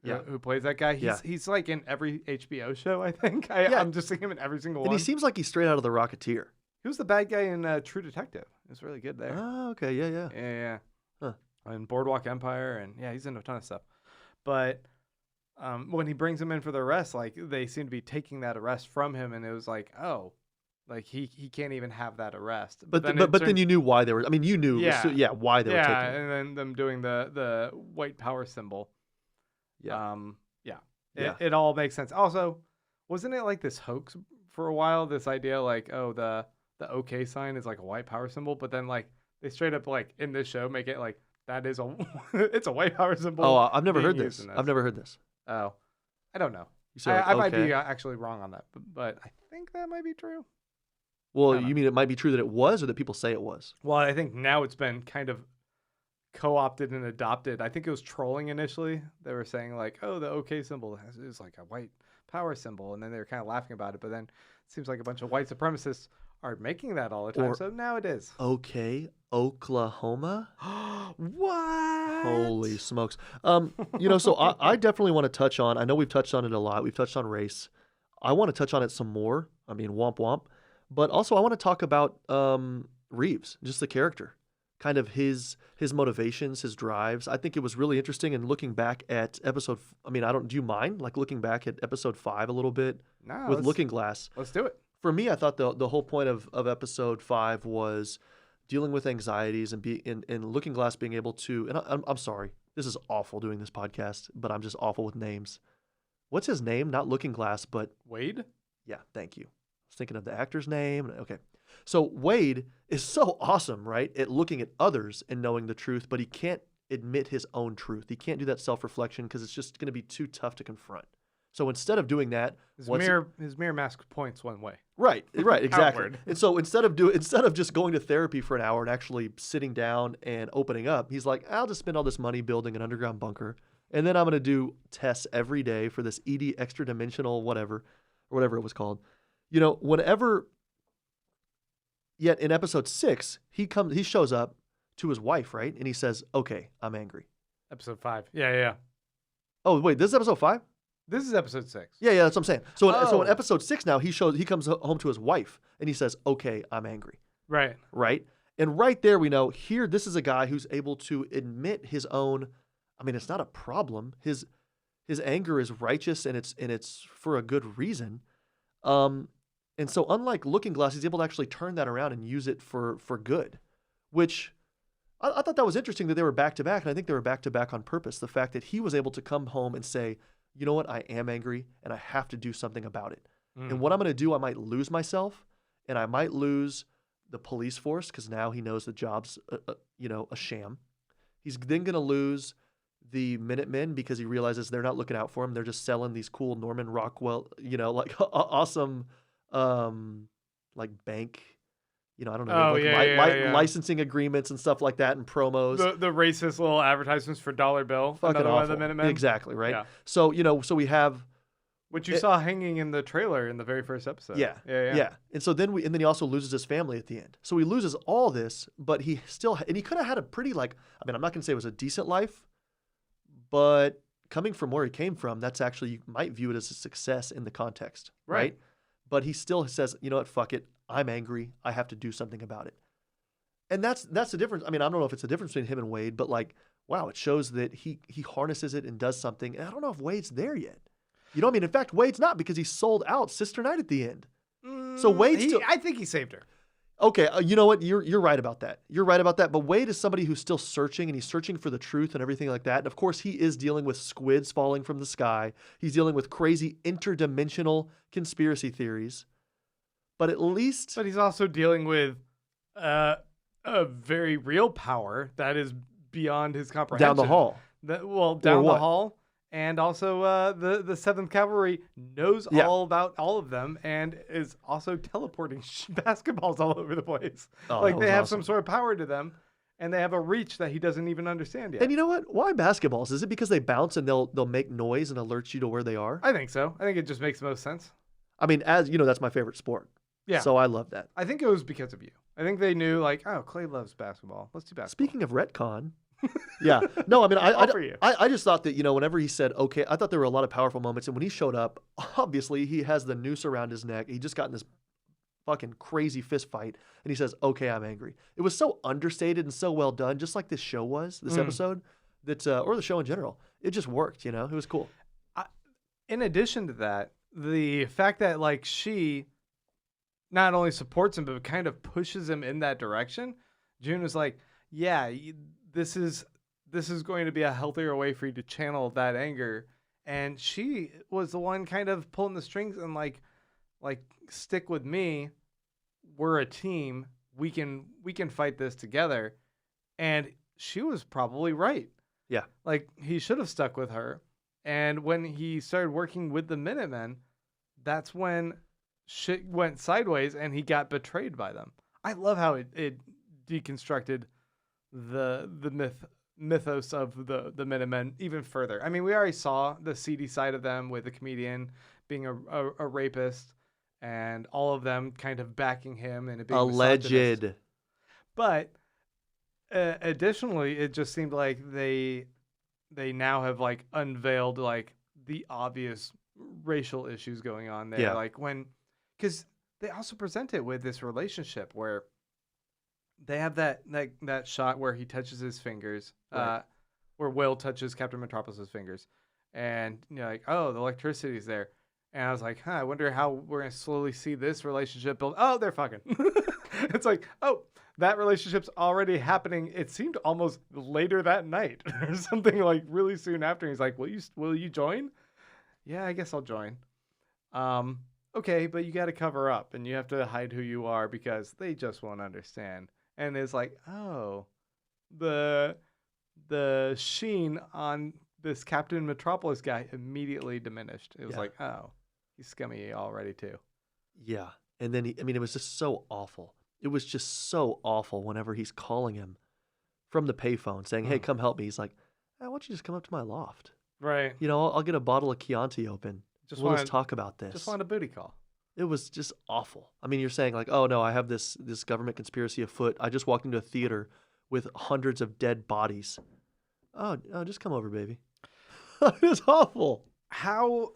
Yeah. Who plays that guy? He's like in every HBO show, I think. I'm just seeing him in every single one. And he seems like he's straight out of The Rocketeer. He was the bad guy in True Detective. He was really good there. Oh, okay. Yeah. Yeah. Huh. And Boardwalk Empire, and he's in a ton of stuff. But when he brings him in for the arrest, like, they seem to be taking that arrest from him, and it was like, oh, like he can't even have that arrest. But then you knew why they were. I mean, you knew why they were taking it. And then them doing the white power symbol. Yeah. It all makes sense. Also, wasn't it like this hoax for a while? This idea, like, oh, the OK sign is like a white power symbol, but then, like, they straight up, like, in this show make it like that is it's a white power symbol. Oh, I've never heard this. I've never heard this. Oh, I don't know. I might be actually wrong on that, but I think that might be true. Well, you mean it might be true that it was, or that people say it was? Well, I think now it's been kind of co-opted and adopted. I think it was trolling initially. They were saying, like, oh, the OK symbol is like a white power symbol, and then they were kind of laughing about it. But then it seems like a bunch of white supremacists are making that all the time. So now it is. OK, Oklahoma? What? Holy smokes. You know, so I definitely want to touch on, I know we've touched on it a lot. We've touched on race. I want to touch on it some more. I mean, womp womp. But also I want to talk about Reeves, just the character. Kind of his motivations, his drives. I think it was really interesting. And looking back at episode, do you mind, like, looking back at episode 5 a little bit with Looking Glass? Let's do it. For me, I thought the whole point of episode 5 was dealing with anxieties and in Looking Glass being able to, and I'm sorry, this is awful doing this podcast, but I'm just awful with names. What's his name? Not Looking Glass, but Wade? Yeah, thank you. I was thinking of the actor's name. Okay. So Wade is so awesome, right, at looking at others and knowing the truth, but he can't admit his own truth. He can't do that self-reflection because it's just going to be too tough to confront. So instead of doing that, his mirror mask points one way. Right, exactly. And so instead of just going to therapy for an hour and actually sitting down and opening up, he's like, I'll just spend all this money building an underground bunker, and then I'm going to do tests every day for this ED extra dimensional whatever it was called. You know, Yet in episode 6, he shows up to his wife, right? And he says, okay, I'm angry. Episode 5. Yeah. Oh, wait, this is episode 5? This is episode 6. Yeah, that's what I'm saying. So in episode 6 now, he comes home to his wife and he says, okay, I'm angry. Right. And right there we know, here, this is a guy who's able to admit his own, it's not a problem. His anger is righteous and it's for a good reason. And so unlike Looking Glass, he's able to actually turn that around and use it for good, which I thought that was interesting that they were back-to-back, and I think they were back-to-back on purpose. The fact that he was able to come home and say, you know what, I am angry, and I have to do something about it. And what I'm going to do, I might lose myself, and I might lose the police force because now he knows the job's a sham. He's then going to lose the Minutemen because he realizes they're not looking out for him. They're just selling these cool Norman Rockwell, like awesome, like bank, I don't know, licensing agreements and stuff like that and promos. The racist little advertisements for Dollar Bill. Fucking another awful. one of the Minutemen. Exactly, right? Yeah. So, so we have... Which you saw hanging in the trailer in the very first episode. Yeah. And so then he also loses his family at the end. So he loses all this, but he could have had a pretty I'm not going to say it was a decent life, but coming from where he came from, that's actually, you might view it as a success in the context, right? But he still says, you know what, fuck it. I'm angry. I have to do something about it. And that's the difference. I mean, I don't know if it's a difference between him and Wade, but wow, it shows that he harnesses it and does something. And I don't know if Wade's there yet. You know what I mean? In fact, Wade's not because he sold out Sister Night at the end. So Wade's still... I think he saved her. Okay, you know what? You're right about that. You're right about that. But Wade is somebody who's still searching, and he's searching for the truth and everything like that. And of course, he is dealing with squids falling from the sky. He's dealing with crazy interdimensional conspiracy theories. But at least... But he's also dealing with a very real power that is beyond his comprehension. Down the hall. Down the hall. And also, the 7th Cavalry knows all about all of them and is also teleporting basketballs all over the place. They have some sort of power to them, and they have a reach that he doesn't even understand yet. And you know what? Why basketballs? Is it because they bounce and they'll make noise and alert you to where they are? I think so. I think it just makes the most sense. I mean, as you know, that's my favorite sport. Yeah. So I love that. I think it was because of you. I think they knew, Clay loves basketball. Let's do basketball. Speaking of retcon... Yeah. No, I mean, I just thought that, whenever he said, okay, I thought there were a lot of powerful moments. And when he showed up, obviously he has the noose around his neck. He just got in this fucking crazy fist fight. And he says, okay, I'm angry. It was so understated and so well done, just like this show was, this episode, that or the show in general. It just worked, It was cool. In addition to that, the fact that, she not only supports him, but kind of pushes him in that direction. June was like, yeah, this is going to be a healthier way for you to channel that anger. And she was the one kind of pulling the strings and like stick with me. We're a team. We can fight this together. And she was probably right. Yeah. He should have stuck with her. And when he started working with the Minutemen, that's when shit went sideways and he got betrayed by them. I love how it deconstructed the mythos of the Minutemen even further. I mean, we already saw the seedy side of them with the comedian being a rapist and all of them kind of backing him and it being alleged. Misogynist. But additionally, it just seemed like they now have unveiled the obvious racial issues going on there. Yeah. Because they also present it with this relationship where they have that shot where he touches his fingers, right. Where Will touches Captain Metropolis's fingers, and oh, the electricity's there. And I was like, I wonder how we're gonna slowly see this relationship build. Oh, they're fucking. It's oh, that relationship's already happening. It seemed almost later that night or something really soon after. And he's like, will you join? Yeah, I guess I'll join. Okay, but you got to cover up and you have to hide who you are because they just won't understand. And it's oh, the sheen on this Captain Metropolis guy immediately diminished. It was oh, he's scummy already too. Yeah. And then it was just so awful. It was just so awful whenever he's calling him from the payphone saying, hey, come help me. He's like, why don't you just come up to my loft? Right. I'll get a bottle of Chianti open. Let's talk about this. Just want a booty call. It was just awful. I mean, you're saying oh no, I have this government conspiracy afoot. I just walked into a theater with hundreds of dead bodies. Oh, just come over, baby. It was awful. How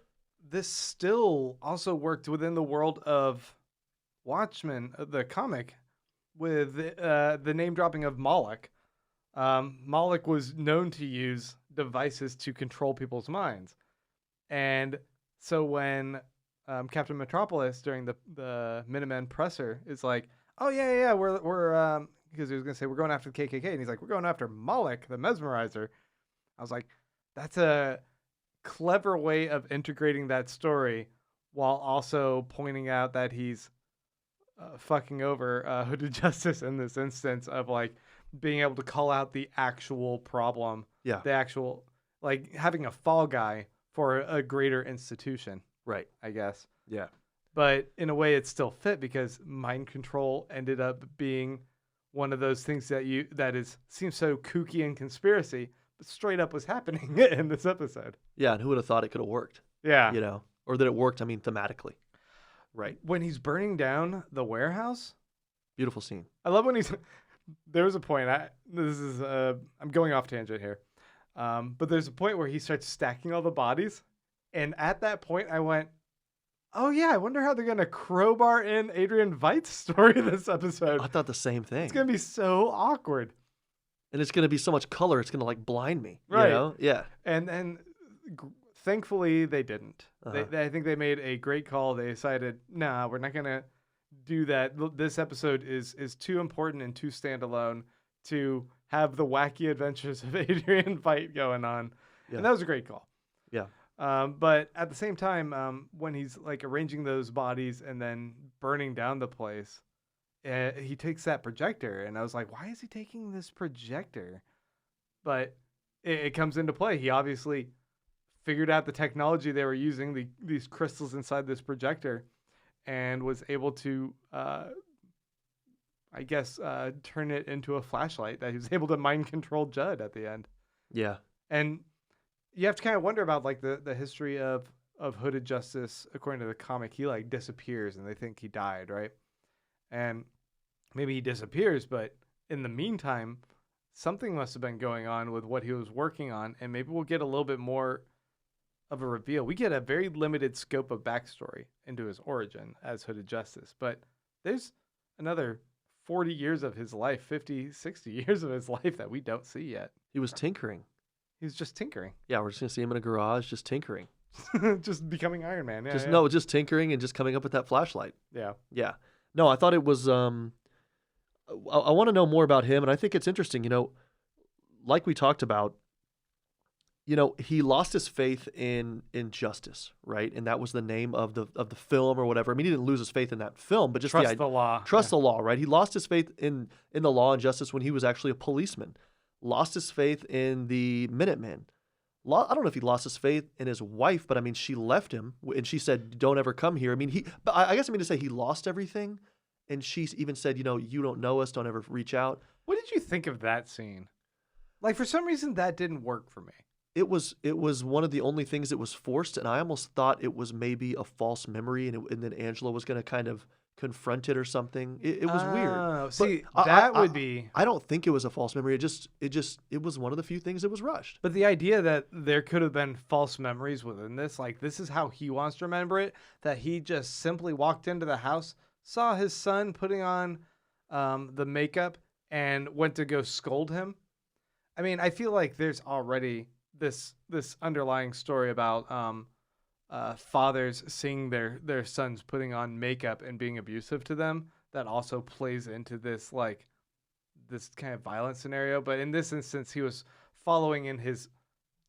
this still also worked within the world of Watchmen, the comic, with the name dropping of Moloch. Moloch was known to use devices to control people's minds. And so when Captain Metropolis during the Minutemen presser is like, oh yeah, we're because he was gonna say we're going after the KKK, and he's like, we're going after Moloch, the mesmerizer. I was like, that's a clever way of integrating that story while also pointing out that he's fucking over Hooded Justice in this instance of like being able to call out the actual problem. Yeah. The actual, like having a fall guy for a greater institution, Right. I guess. Yeah. But in a way, it still fit because mind control ended up being one of those things that seems so kooky and conspiracy, but straight up was happening in this episode. Yeah, and who would have thought it could have worked? Yeah. You know, or that it worked, I mean, thematically. Right. When he's burning down the warehouse, Beautiful scene. I love when there was a point, I'm going off tangent here. But there's a point where he starts stacking all the bodies. And at that point I went, oh yeah, I wonder how they're going to crowbar in Adrian Veidt's story this episode. I thought the same thing. It's going to be so awkward. And it's going to be so much color, it's going to like blind me. Right. You know? Yeah. And thankfully they didn't. Uh-huh. I think they made a great call. They decided, nah, we're not going to do that. This episode is too important and too standalone to have the wacky adventures of Adrian Veidt going on. Yeah. And that was a great call. Yeah. But at the same time, when he's like arranging those bodies and then burning down the place, he takes that projector, and I was like, why is he taking this projector? But it comes into play. He obviously figured out the technology they were using, these crystals inside this projector, and was able to, turn it into a flashlight that he was able to mind control Judd at the end. Yeah. And you have to kind of wonder about like the history of Hooded Justice. According to the comic, he like disappears and they think he died, right? And maybe he disappears, but in the meantime, something must have been going on with what he was working on, and maybe we'll get a little bit more of a reveal. We get a very limited scope of backstory into his origin as Hooded Justice, but there's another 40 years of his life, 50, 60 years of his life that we don't see yet. He was tinkering. He's just tinkering. Yeah, we're just going to see him in a garage just tinkering. Just becoming Iron Man. Yeah, just tinkering and just coming up with that flashlight. Yeah. Yeah. No, I thought it was I want to know more about him, and I think it's interesting, you know, like we talked about, you know, he lost his faith in justice, right? And that was the name of the film or whatever. I mean, he didn't lose his faith in that film, but just Trust the law. Trust the law, right? He lost his faith in the law and justice when he was actually a policeman. Lost his faith in the Minutemen. I don't know if he lost his faith in his wife, but I mean, she left him and she said, "Don't ever come here." I mean, but I guess I mean to say he lost everything, and she even said, "You know, you don't know us. Don't ever reach out." What did you think of that scene? Like, for some reason, that didn't work for me. It was one of the only things that was forced, and I almost thought it was maybe a false memory, and then Angela was going to kind of confront it or something. It was weird. See, But that would be. I don't think it was a false memory. It was one of the few things that was rushed. But the idea that there could have been false memories within this, like this is how he wants to remember it, that he just simply walked into the house, saw his son putting on the makeup, and went to go scold him. I mean, I feel like there's already this underlying story about fathers seeing their sons putting on makeup and being abusive to them that also plays into this kind of violent scenario. But in this instance, he was following in his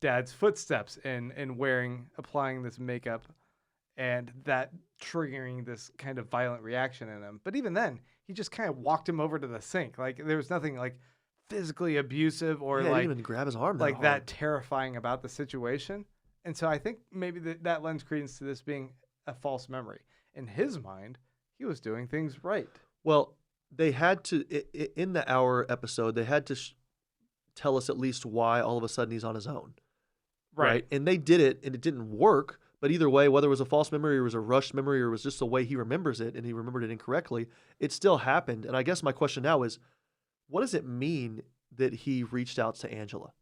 dad's footsteps and applying this makeup, and that triggering this kind of violent reaction in him. But even then, he just kind of walked him over to the sink. Like there was nothing like physically abusive or He like didn't even grab his arm like hard. that terrifying about the situation. And so I think maybe that lends credence to this being a false memory. In his mind, he was doing things right. Well, they had to, in the hour episode, they had to tell us at least why all of a sudden he's on his own. Right. And they did it, and it didn't work. But either way, whether it was a false memory or it was a rushed memory or it was just the way he remembers it and he remembered it incorrectly, it still happened. And I guess my question now is, what does it mean that he reached out to Angela,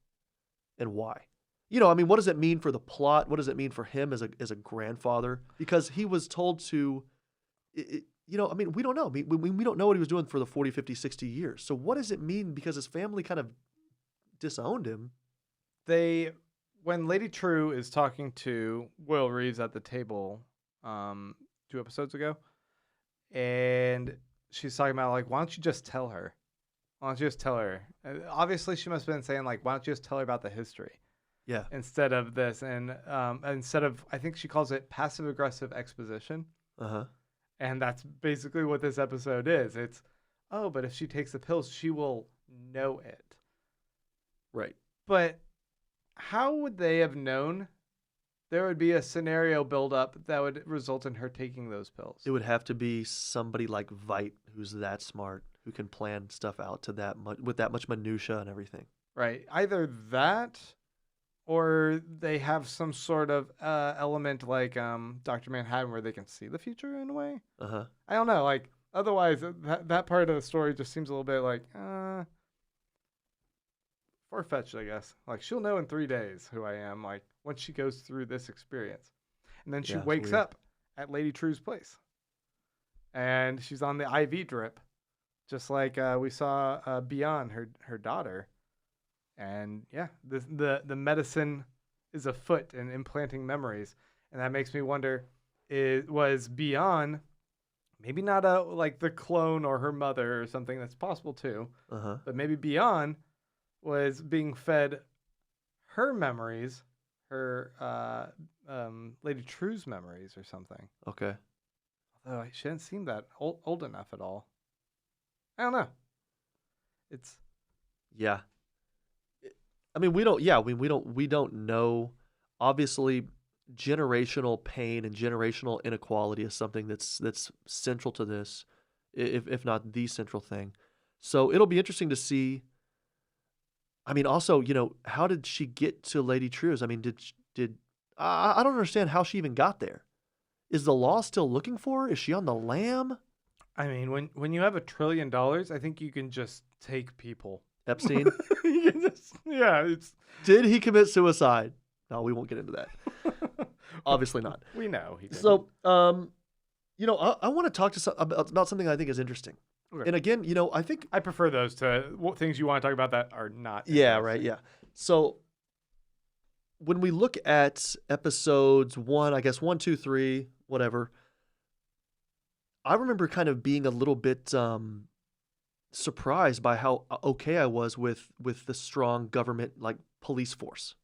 and why? You know, I mean, what does it mean for the plot? What does it mean for him as a grandfather? Because he was told to, you know, I mean, we don't know. We don't know what he was doing for the 40, 50, 60 years. So what does it mean? Because his family kind of disowned him. When Lady True is talking to Will Reeves at the table 2 episodes ago, and she's talking about, like, why don't you just tell her? Why don't you just tell her? Obviously, she must have been saying, like, why don't you just tell her about the history? Yeah. Instead of this. And instead of, I think she calls it passive-aggressive exposition. Uh-huh. And that's basically what this episode is. It's, oh, but if she takes the pills, she will know it. Right. But how would they have known? There would be a scenario build up that would result in her taking those pills. It would have to be somebody like Veidt, who's that smart, who can plan stuff out to that much with that much minutia and everything. Right. Either that, or they have some sort of element like Dr. Manhattan where they can see the future in a way. Uh-huh. I don't know. Like, otherwise, that part of the story just seems a little bit like far-fetched, I guess. Like, she'll know in 3 days who I am, like, once she goes through this experience. And then she wakes up at Lady True's place. And she's on the IV drip, just like we saw Beyond, her daughter. And yeah, the medicine is afoot in implanting memories. And that makes me wonder, was Beyond maybe not like the clone or her mother or something? That's possible too. Uh-huh. But maybe Beyond was being fed her memories, her Lady True's memories or something. Okay. Although she didn't seem that old enough at all. I don't know. It's Yeah. I mean, we don't know. Obviously, generational pain and generational inequality is something that's central to this, if not the central thing. So it'll be interesting to see. I mean, also, how did she get to Lady True's? I mean, I don't understand how she even got there. Is the law still looking for her? Is she on the lam? I mean, when you have $1 trillion, I think you can just take people. Epstein? You can just, it's. Did he commit suicide? No, we won't get into that. Obviously not. We know he did. So, I want to talk about something I think is interesting. Okay. And again, I think I prefer those to things you want to talk about that are not. Yeah, right. Yeah. So when we look at episodes 1, 2, 3, whatever, I remember kind of being a little bit surprised by how okay I was with the strong government, like police force,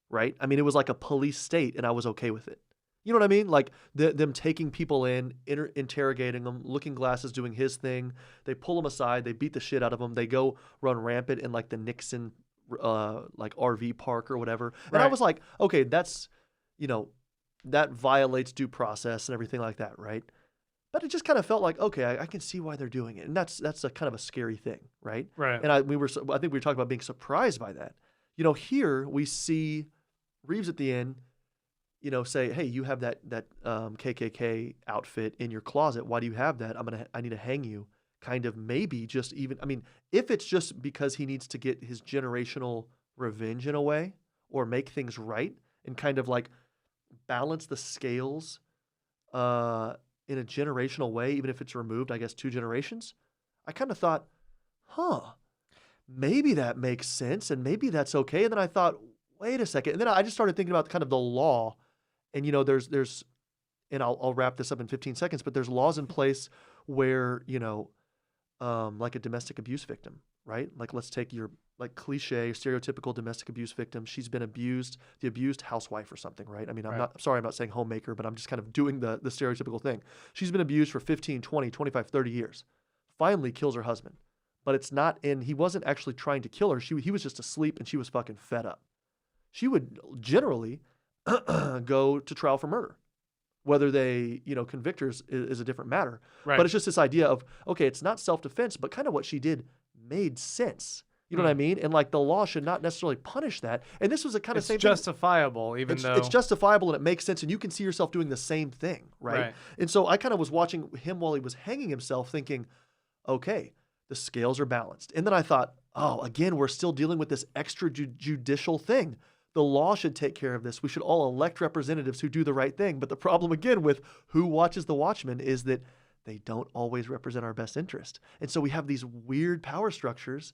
right? I mean, it was like a police state and I was okay with it. You know what I mean? Like them taking people in, interrogating them, Looking Glass is doing his thing. They pull them aside. They beat the shit out of them. They go run rampant in like the Nixon like RV park or whatever. And I was like, okay, that's, that violates due process and everything like that, right? But it just kind of felt like, okay, I can see why they're doing it. And that's a kind of a scary thing, right? Right. And I think we were talking about being surprised by that. Here we see Reeves at the end, say, hey, you have that KKK outfit in your closet. Why do you have that? I need to hang you. Kind of maybe just even, I mean, if it's just because he needs to get his generational revenge in a way or make things right and kind of like balance the scales in a generational way, even if it's removed, I guess, 2 generations, I kind of thought, maybe that makes sense and maybe that's okay. And then I thought, wait a second. And then I just started thinking about kind of the law. And, there's, and I'll wrap this up in 15 seconds, but there's laws in place where, like a domestic abuse victim, right? Like, let's take your like cliche, stereotypical domestic abuse victim. She's been abused, the abused housewife or something, right? I mean, I'm not saying homemaker, but I'm just kind of doing the stereotypical thing. She's been abused for 15, 20, 25, 30 years. Finally kills her husband. But it's not, and he wasn't actually trying to kill her. He was just asleep and she was fucking fed up. She would generally go to trial for murder. Whether they, convict her is a different matter. Right. But it's just this idea of, okay, it's not self-defense, but kind of what she did made sense. You know what I mean? And like the law should not necessarily punish that. And this was a kind of same justifiable, thing. even though it's justifiable and it makes sense, and you can see yourself doing the same thing, right? And so I kind of was watching him while he was hanging himself, thinking, okay, the scales are balanced. And then I thought, oh, again, we're still dealing with this extrajudicial thing. The law should take care of this. We should all elect representatives who do the right thing. But the problem, again, with who watches The Watchmen is that they don't always represent our best interest. And so we have these weird power structures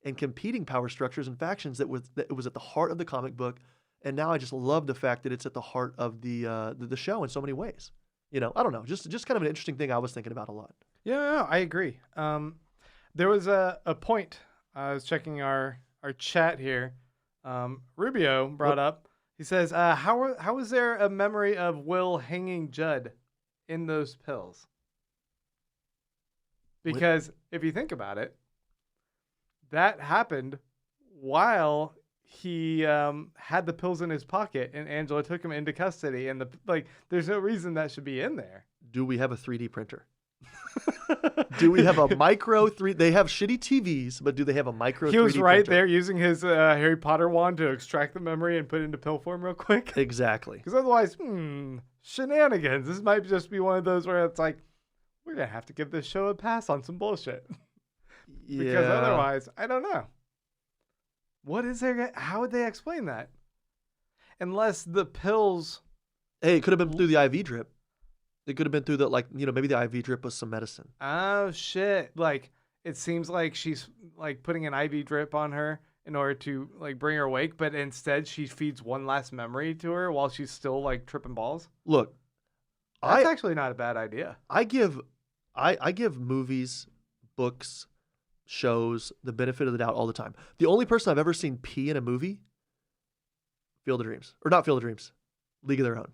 and competing power structures and factions that it was at the heart of the comic book. And now I just love the fact that it's at the heart of the show in so many ways. I don't know, just kind of an interesting thing I was thinking about a lot. Yeah, I agree. There was a point. I was checking our chat here. Rubio brought up. He says, "How is there a memory of Will hanging Judd in those pills?" Because if you think about it, that happened while he had the pills in his pocket and Angela took him into custody. And there's no reason that should be in there. Do we have a 3D printer? Do we have a micro 3? They have shitty TVs, but do they have a micro 3D He was right printer? there using his Harry Potter wand to extract the memory and put it into pill form real quick. Exactly. Because otherwise, shenanigans. This might just be one of those where it's like, we're going to have to give this show a pass on some bullshit. Yeah. Because otherwise, I don't know. What is there? How would they explain that? Unless the pills. Hey, it could have been through the IV drip. It could have been through maybe the IV drip was some medicine. Oh, shit. It seems like she's putting an IV drip on her in order to bring her awake, but instead she feeds one last memory to her while she's still tripping balls. Look, That's actually not a bad idea. I give movies, books, shows the benefit of the doubt all the time. The only person I've ever seen pee in a movie, Field of Dreams. Or not Field of Dreams, League of Their Own.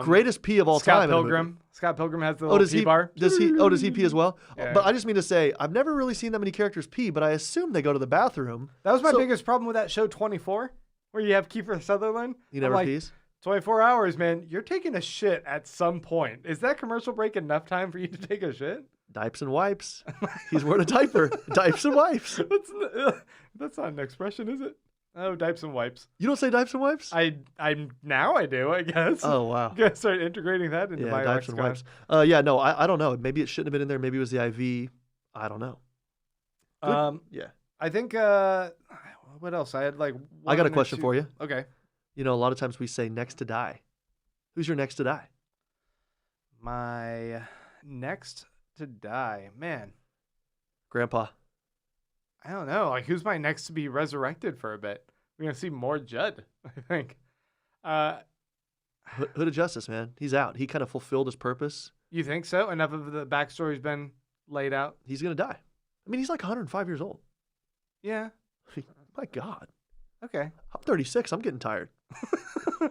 Greatest pee of all Scott time. Pilgrim. Scott Pilgrim has the little pee bar. Does he pee as well? Yeah. But I just mean to say, I've never really seen that many characters pee, but I assume they go to the bathroom. That was my biggest problem with that show 24, where you have Kiefer Sutherland. He never pees? 24 hours, man. You're taking a shit at some point. Is that commercial break enough time for you to take a shit? Dipes and wipes. He's wearing a diaper. Dipes and wipes. That's not an expression, is it? Oh, dipes and wipes. You don't say dipes and wipes? Now I do, I guess. Oh, wow. I'm gonna start integrating that into my dipes lexicon. and wipes. No, I don't know. Maybe it shouldn't have been in there. Maybe it was the IV. I don't know. Good. Yeah. I think what else? I had I got a question for you. Okay. A lot of times we say next to die. Who's your next to die? My next to die, man. Grandpa. I don't know. Who's my next to be resurrected for a bit? We're gonna see more Judd, I think. Hood of Justice, man. He's out. He kind of fulfilled his purpose. You think so? Enough of the backstory's been laid out. He's gonna die. I mean, he's 105 years old. Yeah. My God. Okay. I'm 36. I'm getting tired. I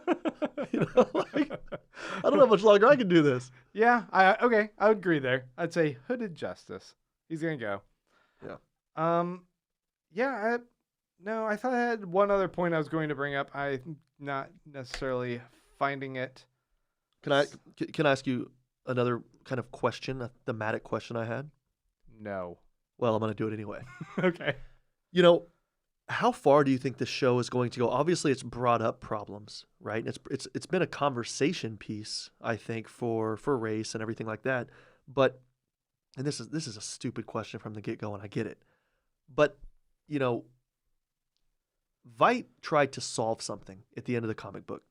don't know how much longer I can do this. Yeah. I would agree there. I'd say Hooded Justice. He's gonna go. Yeah. I thought I had one other point I was going to bring up. I'm not necessarily finding it. Can I ask you another kind of question, a thematic question I had? No. Well, I'm going to do it anyway. Okay. How far do you think the show is going to go? Obviously, it's brought up problems, right? It's been a conversation piece, I think, for race and everything like that. But, and this is a stupid question from the get-go, and I get it. But, Veidt tried to solve something at the end of the comic book.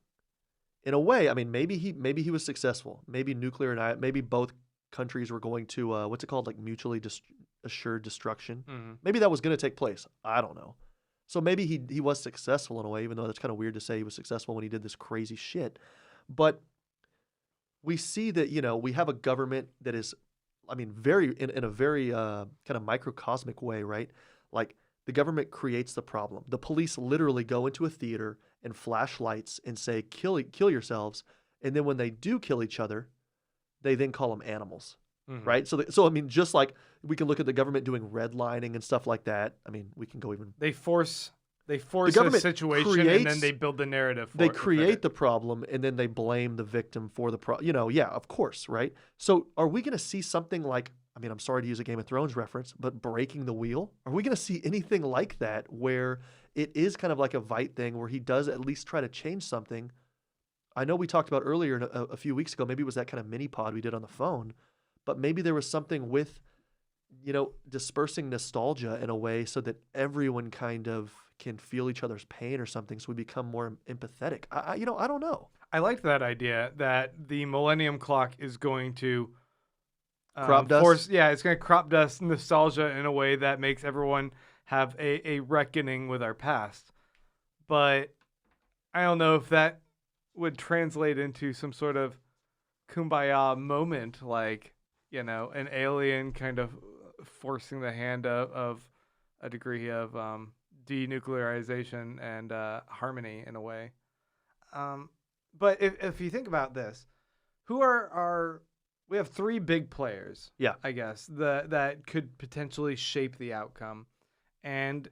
In a way, I mean, maybe he was successful. Maybe maybe both countries were going to what's it called, mutually assured destruction. Mm-hmm. Maybe that was going to take place. I don't know. So maybe he was successful in a way, even though that's kind of weird to say he was successful when he did this crazy shit. But we see that we have a government that is, I mean, in a very kind of microcosmic way, right? The government creates the problem. The police literally go into a theater and flash lights and say, kill yourselves. And then when they do kill each other, they then call them animals, right? So I mean, just like we can look at the government doing redlining and stuff like that. I mean, we can go even... They force the government a situation and then they build the narrative for They it. create the problem and then they blame the victim for the problem. Yeah, of course, right? So are we going to see something like, I mean, I'm sorry to use a Game of Thrones reference, but breaking the wheel? Are we going to see anything like that where it is kind of like a Veidt thing where he does at least try to change something? I know we talked about earlier a few weeks ago, maybe it was that kind of mini pod we did on the phone, but maybe there was something with, dispersing nostalgia in a way so that everyone kind of can feel each other's pain or something, so we become more empathetic. I don't know. I liked that idea that the Millennium Clock is going to crop dust? It's going to crop dust nostalgia in a way that makes everyone have a reckoning with our past. But I don't know if that would translate into some sort of kumbaya moment, an alien kind of forcing the hand of a degree of denuclearization and harmony in a way. But if you think about this, who are we have three big players. Yeah. I guess that could potentially shape the outcome, and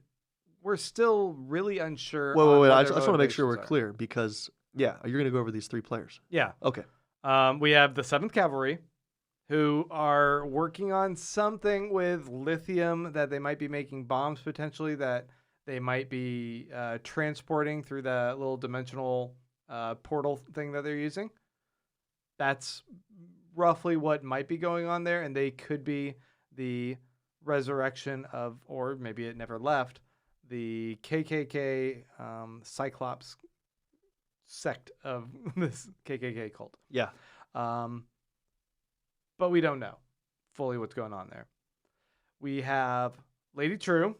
we're still really unsure. Wait. on I what just their want to make sure we're motivations are. clear because you're going to go over these three players. Yeah. Okay. We have the 7th Cavalry, who are working on something with lithium that they might be making bombs potentially that they might be transporting through the little dimensional portal thing that they're using. That's roughly what might be going on there, and they could be the resurrection of, or maybe it never left, the KKK Cyclops sect of this KKK cult. Yeah. But we don't know fully what's going on there. We have Lady True,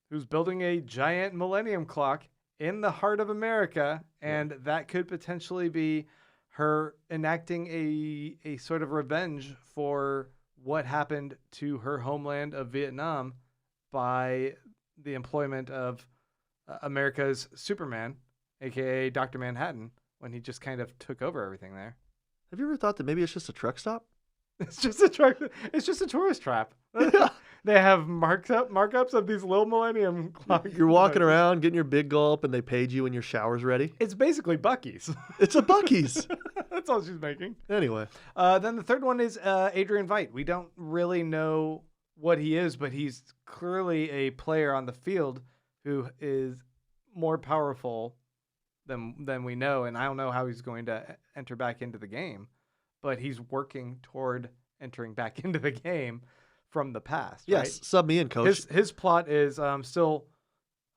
who's building a giant millennium clock in the heart of America, and that could potentially be her enacting a sort of revenge for what happened to her homeland of Vietnam by the employment of America's Superman, aka Dr. Manhattan, when he just kind of took over everything there. Have you ever thought that maybe it's just a truck stop? It's just a truck. It's just a tourist trap. They have markups of these little millennium clocks. You're walking around getting your big gulp, and they paid you when your shower's ready. It's basically Buc-ee's. It's a Buc-ee's. That's all she's making. Anyway. Then the third one is Adrian Veidt. We don't really know what he is, but he's clearly a player on the field who is more powerful than we know, and I don't know how he's going to enter back into the game, but he's working toward entering back into the game from the past. Yes, right? sub me in, coach. His plot is still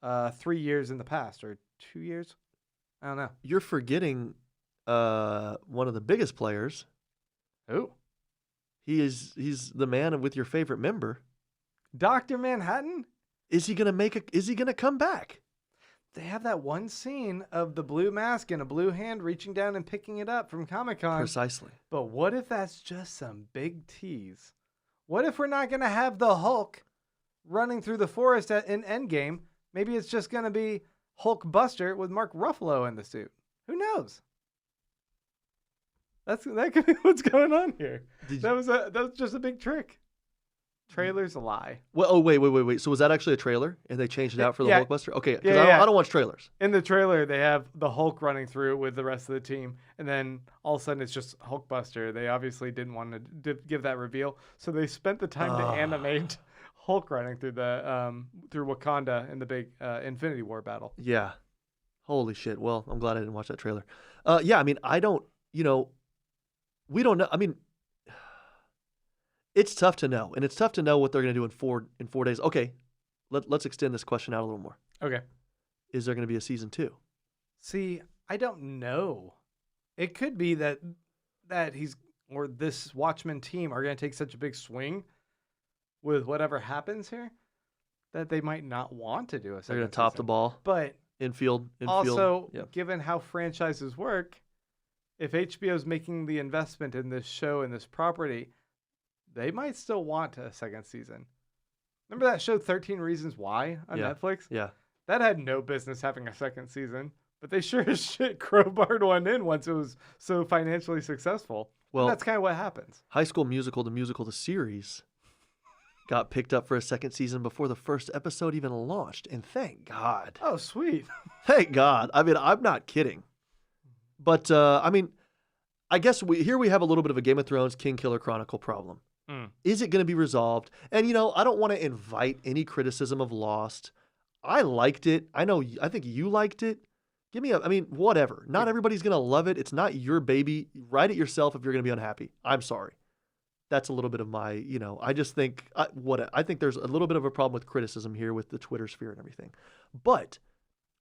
3 years in the past, or 2 years. I don't know. You're forgetting one of the biggest players. Who? He's the man with your favorite member. Dr. Manhattan? Is he gonna come back? They have that one scene of the blue mask and a blue hand reaching down and picking it up from Comic-Con. Precisely. But what if that's just some big tease? What if we're not going to have the Hulk running through the forest in Endgame? Maybe it's just going to be Hulk Buster with Mark Ruffalo in the suit. Who knows? That could be what's going on here. That was just a big trick. Trailer's a lie. Well, oh wait. So was that actually a trailer, and they changed it out for the Hulkbuster? Okay, because Yeah. I don't watch trailers. In the trailer, they have the Hulk running through with the rest of the team, and then all of a sudden it's just Hulkbuster. They obviously didn't want to give that reveal, so they spent the time to animate Hulk running through through Wakanda in the big Infinity War battle. Yeah. Holy shit. Well, I'm glad I didn't watch that trailer. Yeah, I mean, we don't know. I mean, it's tough to know, and it's tough to know what they're going to do in 4 days. Okay, let's extend this question out a little more. Okay. Is there going to be a season 2? See, I don't know. It could be that he's, or this Watchmen team are going to take such a big swing with whatever happens here that they might not want to do a second They're going to top season. the ball. But Infield. also, yeah. given how franchises work, if HBO is making the investment in this show and this property, they might still want a second season. Remember that show 13 Reasons Why on Netflix? Yeah. That had no business having a second season, but they sure as shit crowbarred one in once it was so financially successful. Well, and that's kind of what happens. High School Musical, the series, got picked up for a second season before the first episode even launched, and thank God. Oh, sweet. Thank God. I mean, I'm not kidding. But, I mean, I guess we have a little bit of a Game of Thrones King Killer Chronicle problem. Is it going to be resolved? And, I don't want to invite any criticism of Lost. I liked it. I think you liked it. Whatever. Not everybody's going to love it. It's not your baby. Write it yourself if you're going to be unhappy. I'm sorry. That's a little bit of my, I just think, I think there's a little bit of a problem with criticism here with the Twitter sphere and everything. But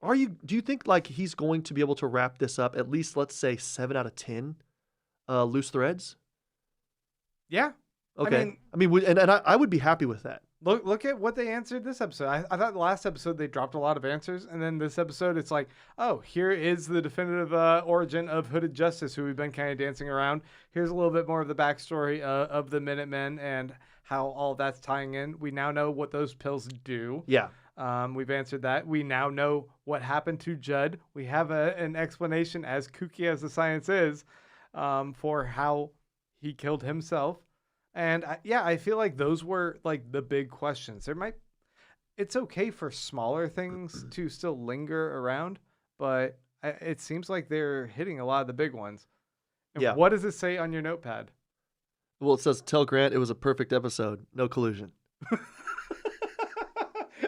do you think like he's going to be able to wrap this up at least, let's say 7 out of 10 loose threads? Yeah. Okay. I would be happy with that. Look at what they answered this episode. I thought the last episode they dropped a lot of answers, and then this episode it's like, oh, here is the definitive origin of Hooded Justice, who we've been kind of dancing around. Here's a little bit more of the backstory of the Minutemen and how all that's tying in. We now know what those pills do. Yeah. We've answered that. We now know what happened to Judd. We have an explanation, as kooky as the science is, for how he killed himself. And I feel like those were like the big questions. It's okay for smaller things to still linger around, but it seems like they're hitting a lot of the big ones. And Yeah. what does it say on your notepad? Well, it says, tell Grant it was a perfect episode. No collusion.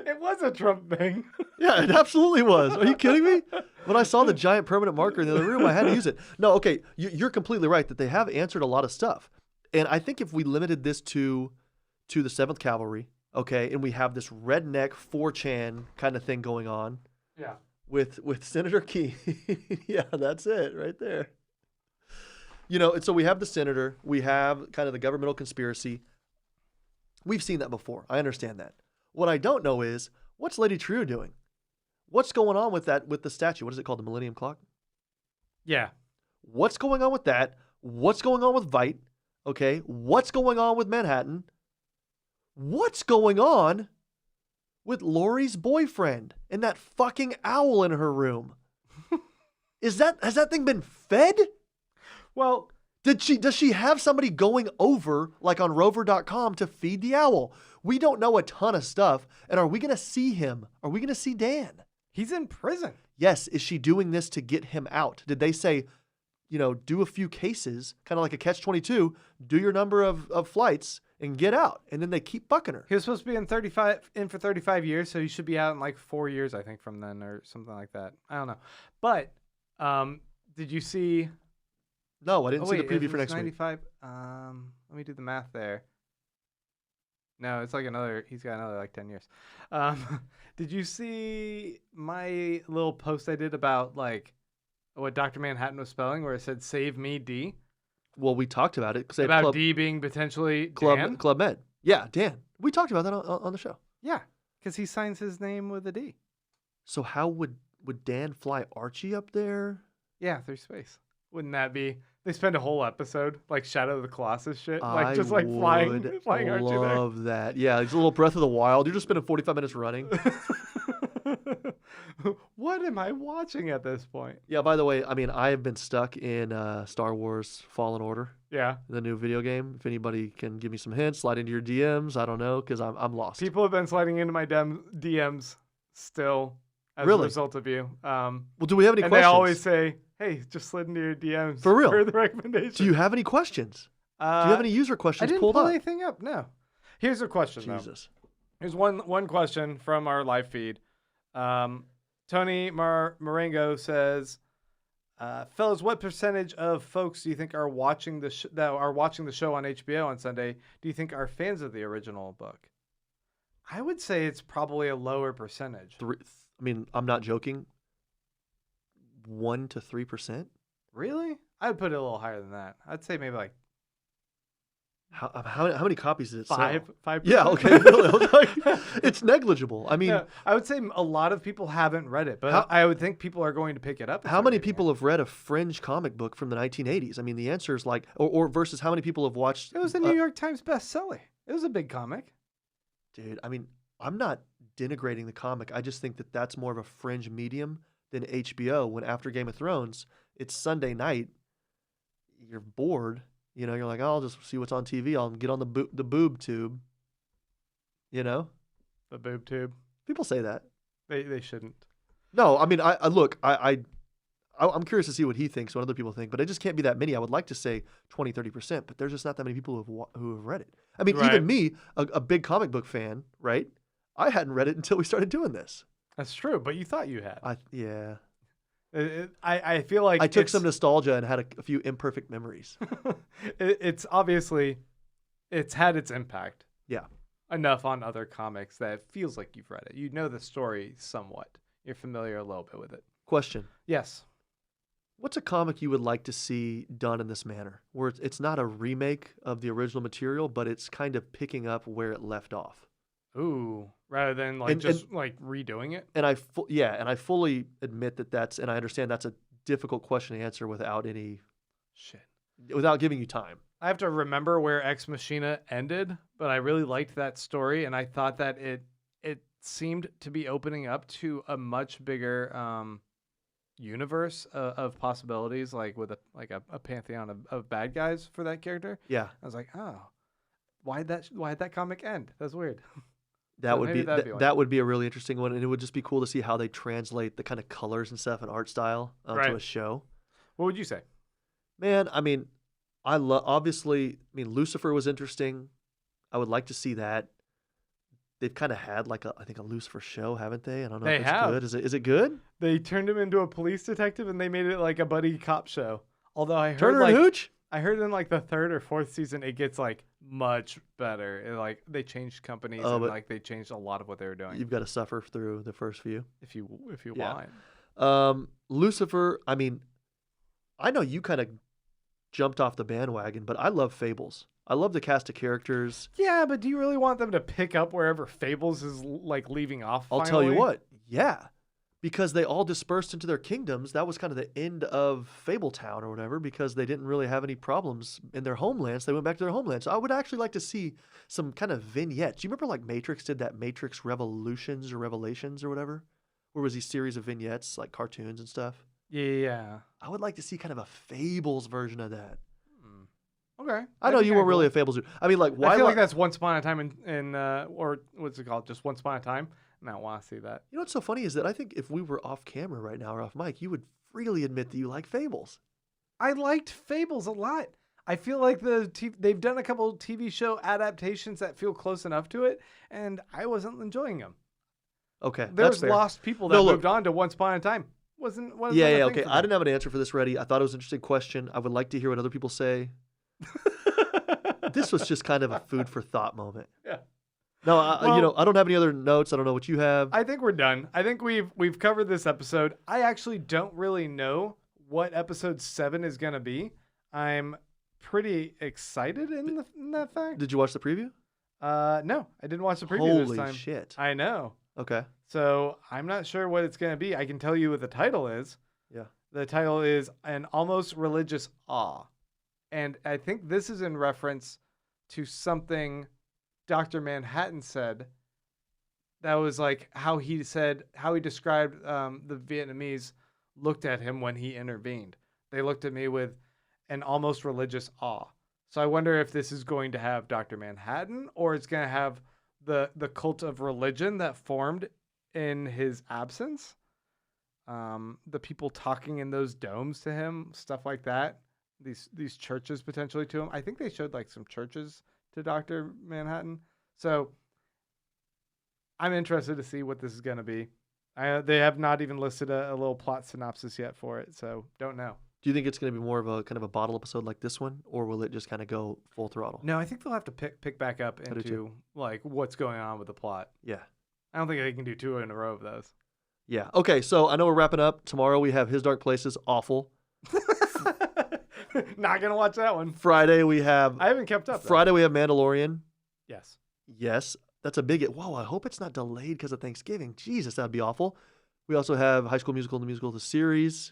It was a Trump thing. Yeah, it absolutely was. Are you kidding me? When I saw the giant permanent marker in the other room, I had to use it. No, okay, you're completely right that they have answered a lot of stuff. And I think if we limited this to the 7th Cavalry, okay, and we have this redneck 4chan kind of thing going on. Yeah. With Senator Key. Yeah, that's it right there. You know, and so we have the senator, we have kind of the governmental conspiracy. We've seen that before. I understand that. What I don't know is, what's Lady Trieu doing? What's going on with the statue? What is it called? The Millennium Clock? Yeah. What's going on with that? What's going on with Vite? Okay. What's going on with Manhattan? What's going on with Lori's boyfriend and that fucking owl in her room? Has that thing been fed? Well, Does she have somebody going over, like on rover.com, to feed the owl? We don't know a ton of stuff. And are we going to see him? Are we going to see Dan? he's in prison. Yes. Is she doing this to get him out? Did they say, do a few cases, kind of like a catch-22, do your number of flights and get out? And then they keep bucking her. He was supposed to be in for 35 years, so he should be out in like 4 years, I think, from then or something like that. I don't know. But did you see... No, I didn't see the wait, preview if for it's next week. 95. Let me do the math there. No, it's like he's got another like 10 years. Did you see my little post I did about like what Dr. Manhattan was spelling, where it said "Save me, D"? Well, we talked about it. About D being potentially Dan? Club Med. Yeah, Dan. We talked about that on the show. Yeah, because he signs his name with a D. So how would Dan fly Archie up there? Yeah, through space. Wouldn't that be? They spend a whole episode like Shadow of the Colossus shit, like I just like flying Archie there. love that. Yeah, it's a little Breath of the Wild. You're just spending 45 minutes running. What am I watching at this point? Yeah, by the way, I mean, I have been stuck in Star Wars Fallen Order, Yeah. the new video game. If anybody can give me some hints, slide into your DMs. I don't know, because I'm lost. People have been sliding into my DMs still as a Really? result of you. Well, do we have any And questions? they always say, hey, just slid into your DMs. For real? For the recommendation. Do you have any questions? Do you have any user I questions didn't pulled pull up? anything up, no. Here's a question, Jesus. though. Here's one question from our live feed. Tony Marengo says, fellas, what percentage of folks do you think are watching the show on HBO on Sunday do you think are fans of the original book? I would say it's probably a lower percentage. I mean, I'm not joking. 1 to 3%? Really? I would put it a little higher than that. I'd say maybe like How many copies did it sell? 5%. Yeah, okay. Really? I was like, it's negligible. I mean, No, I would say a lot of people haven't read it, but I would think people are going to pick it up. how many people have read a fringe comic book from the 1980s? I mean, the answer is like, or versus how many people have watched. It was a New York Times bestseller. It was a big comic. Dude, I mean, I'm not denigrating the comic. I just think that that's more of a fringe medium than HBO. When after Game of Thrones, it's Sunday night, you're bored. You're like, oh, I'll just see what's on TV. I'll get on the boob tube. The boob tube. People say that. They shouldn't. No, I mean, I'm curious to see what he thinks, what other people think, but it just can't be that many. I would like to say 20, 30%, but there's just not that many people who have read it. I mean, Right. even me, a big comic book fan, right? I hadn't read it until we started doing this. That's true, but you thought you had. Yeah. I feel like I took some nostalgia and had a few imperfect memories. It's obviously, it's had its impact. Yeah. Enough on other comics that it feels like you've read it. You know the story somewhat. You're familiar a little bit with it. Question. Yes. What's a comic you would like to see done in this manner, where it's not a remake of the original material, but it's kind of picking up where it left off? Ooh, rather than like like redoing it. And I fully admit and I understand that's a difficult question to answer without giving you time. I have to remember where Ex Machina ended, but I really liked that story, and I thought that it seemed to be opening up to a much bigger universe of possibilities, like with a pantheon of bad guys for that character. Yeah. I was like, oh, why'd that comic end? That's weird. That So would maybe be that'd be one. that would be a really interesting one, and it would just be cool to see how they translate the kind of colors and stuff and art style to Right. a show. What would you say? Man, I mean, obviously, I mean, Lucifer was interesting. I would like to see that. They've kind of had like I think a Lucifer show, haven't they? I don't know They if it's have. good. Is it good? They turned him into a police detective and they made it like a buddy cop show. Although I heard Turner and Hooch? I heard in like the 3rd or 4th season it gets like much better. Like they changed companies and but like they changed a lot of what they were doing. You've got to suffer through the first few. If you Yeah. want. Lucifer, I mean, I know you kind of jumped off the bandwagon, but I love Fables. I love the cast of characters. Yeah, but do you really want them to pick up wherever Fables is like leaving off? I'll tell you what, yeah. Because they all dispersed into their kingdoms. That was kind of the end of Fabletown or whatever, because they didn't really have any problems in their homelands. They went back to their homeland. So I would actually like to see some kind of vignettes. Do you remember like Matrix did that Matrix Revolutions or Revelations or whatever? Where was these series of vignettes, like cartoons and stuff? Yeah. I would like to see kind of a Fables version of that. Okay. I know you weren't really a Fables dude. I mean, like, why? I feel like that's Once Upon a Time in or what's it called? Just Once Upon a Time. And I don't want to see that. You know what's so funny is that I think if we were off camera right now or off mic, you would freely admit that you like Fables. I liked Fables a lot. I feel like they've done a couple of TV show adaptations that feel close enough to it, and I wasn't enjoying them. Okay, There's fair. lost people that moved on to Once Upon a Time. Wasn't yeah, a thing okay. for I me. didn't have an answer for this ready. I thought it was an interesting question. I would like to hear what other people say. This was just kind of a food for thought moment. Yeah. No, Well, I don't have any other notes. I don't know what you have. I think we're done. I think we've covered this episode. I actually don't really know what episode 7 is going to be. I'm pretty excited in that fact. Did you watch the preview? No, I didn't watch the preview this Holy time. shit. I know. Okay. So I'm not sure what it's going to be. I can tell you what the title is. Yeah. The title is An Almost Religious Awe. And I think this is in reference to something Dr. Manhattan said. That was like how he described the Vietnamese looked at him when he intervened. They looked at me with an almost religious awe. So I wonder if this is going to have Dr. Manhattan, or it's going to have the cult of religion that formed in his absence. The people talking in those domes to him, stuff like that. These churches potentially to him. I think they showed like some churches to Dr. Manhattan. So I'm interested to see what this is going to be. They have not even listed a little plot synopsis yet for it, so don't know. Do you think it's going to be more of a kind of a bottle episode like this one, or will it just kind of go full throttle? No, I think they'll have to pick back up I do into too. like what's going on with the plot. Yeah. I don't think they can do 2 in a row of those. Yeah. Okay, so I know we're wrapping up. Tomorrow we have His Dark Places, awful. Not gonna watch that one. Friday we have I haven't kept up. though. Friday we have Mandalorian. Yes. Yes, that's a big it. Whoa, I hope it's not delayed because of Thanksgiving. Jesus, that'd be awful. We also have High School Musical, the musical, the series.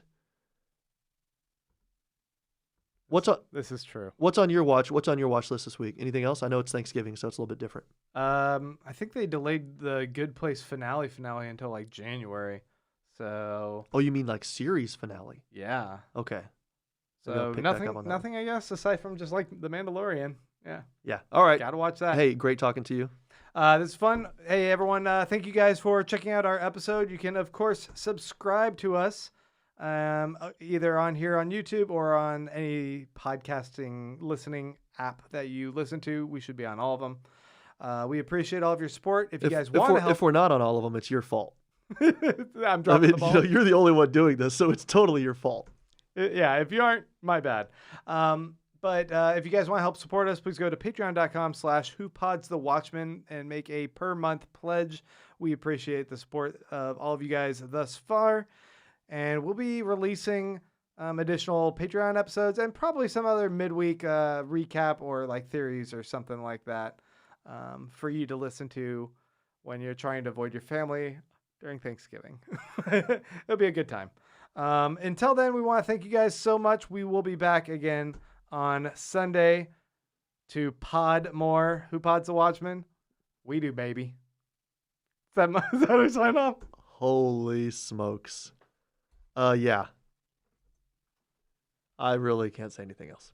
This is true. What's on your watch list this week? Anything else? I know it's Thanksgiving, so it's a little bit different. I think they delayed the Good Place finale until like January. So Oh, you mean like series finale? yeah. Okay. We gotta So pick back up on that nothing I guess aside from just like The Mandalorian. Yeah. Yeah. All right. Gotta watch that. Hey, great talking to you. This is fun. Hey, everyone. Thank you guys for checking out our episode. You can, of course, subscribe to us either on here on YouTube or on any podcasting listening app that you listen to. We should be on all of them. We appreciate all of your support. If you guys want to help. If we're not on all of them, it's your fault. I'm dropping the ball. You're the only one doing this, so it's totally your fault. Yeah, if you aren't, my bad. But if you guys want to help support us, please go to patreon.com/whopodsthewatchmen and make a per month pledge. We appreciate the support of all of you guys thus far. And we'll be releasing additional Patreon episodes and probably some other midweek recap or like theories or something like that for you to listen to when you're trying to avoid your family during Thanksgiving. It'll be a good time. Until then, we want to thank you guys so much. We will be back again on Sunday to pod more. Who pods the Watchmen? We do, baby. Is that our sign off? Holy smokes. Yeah. I really can't say anything else.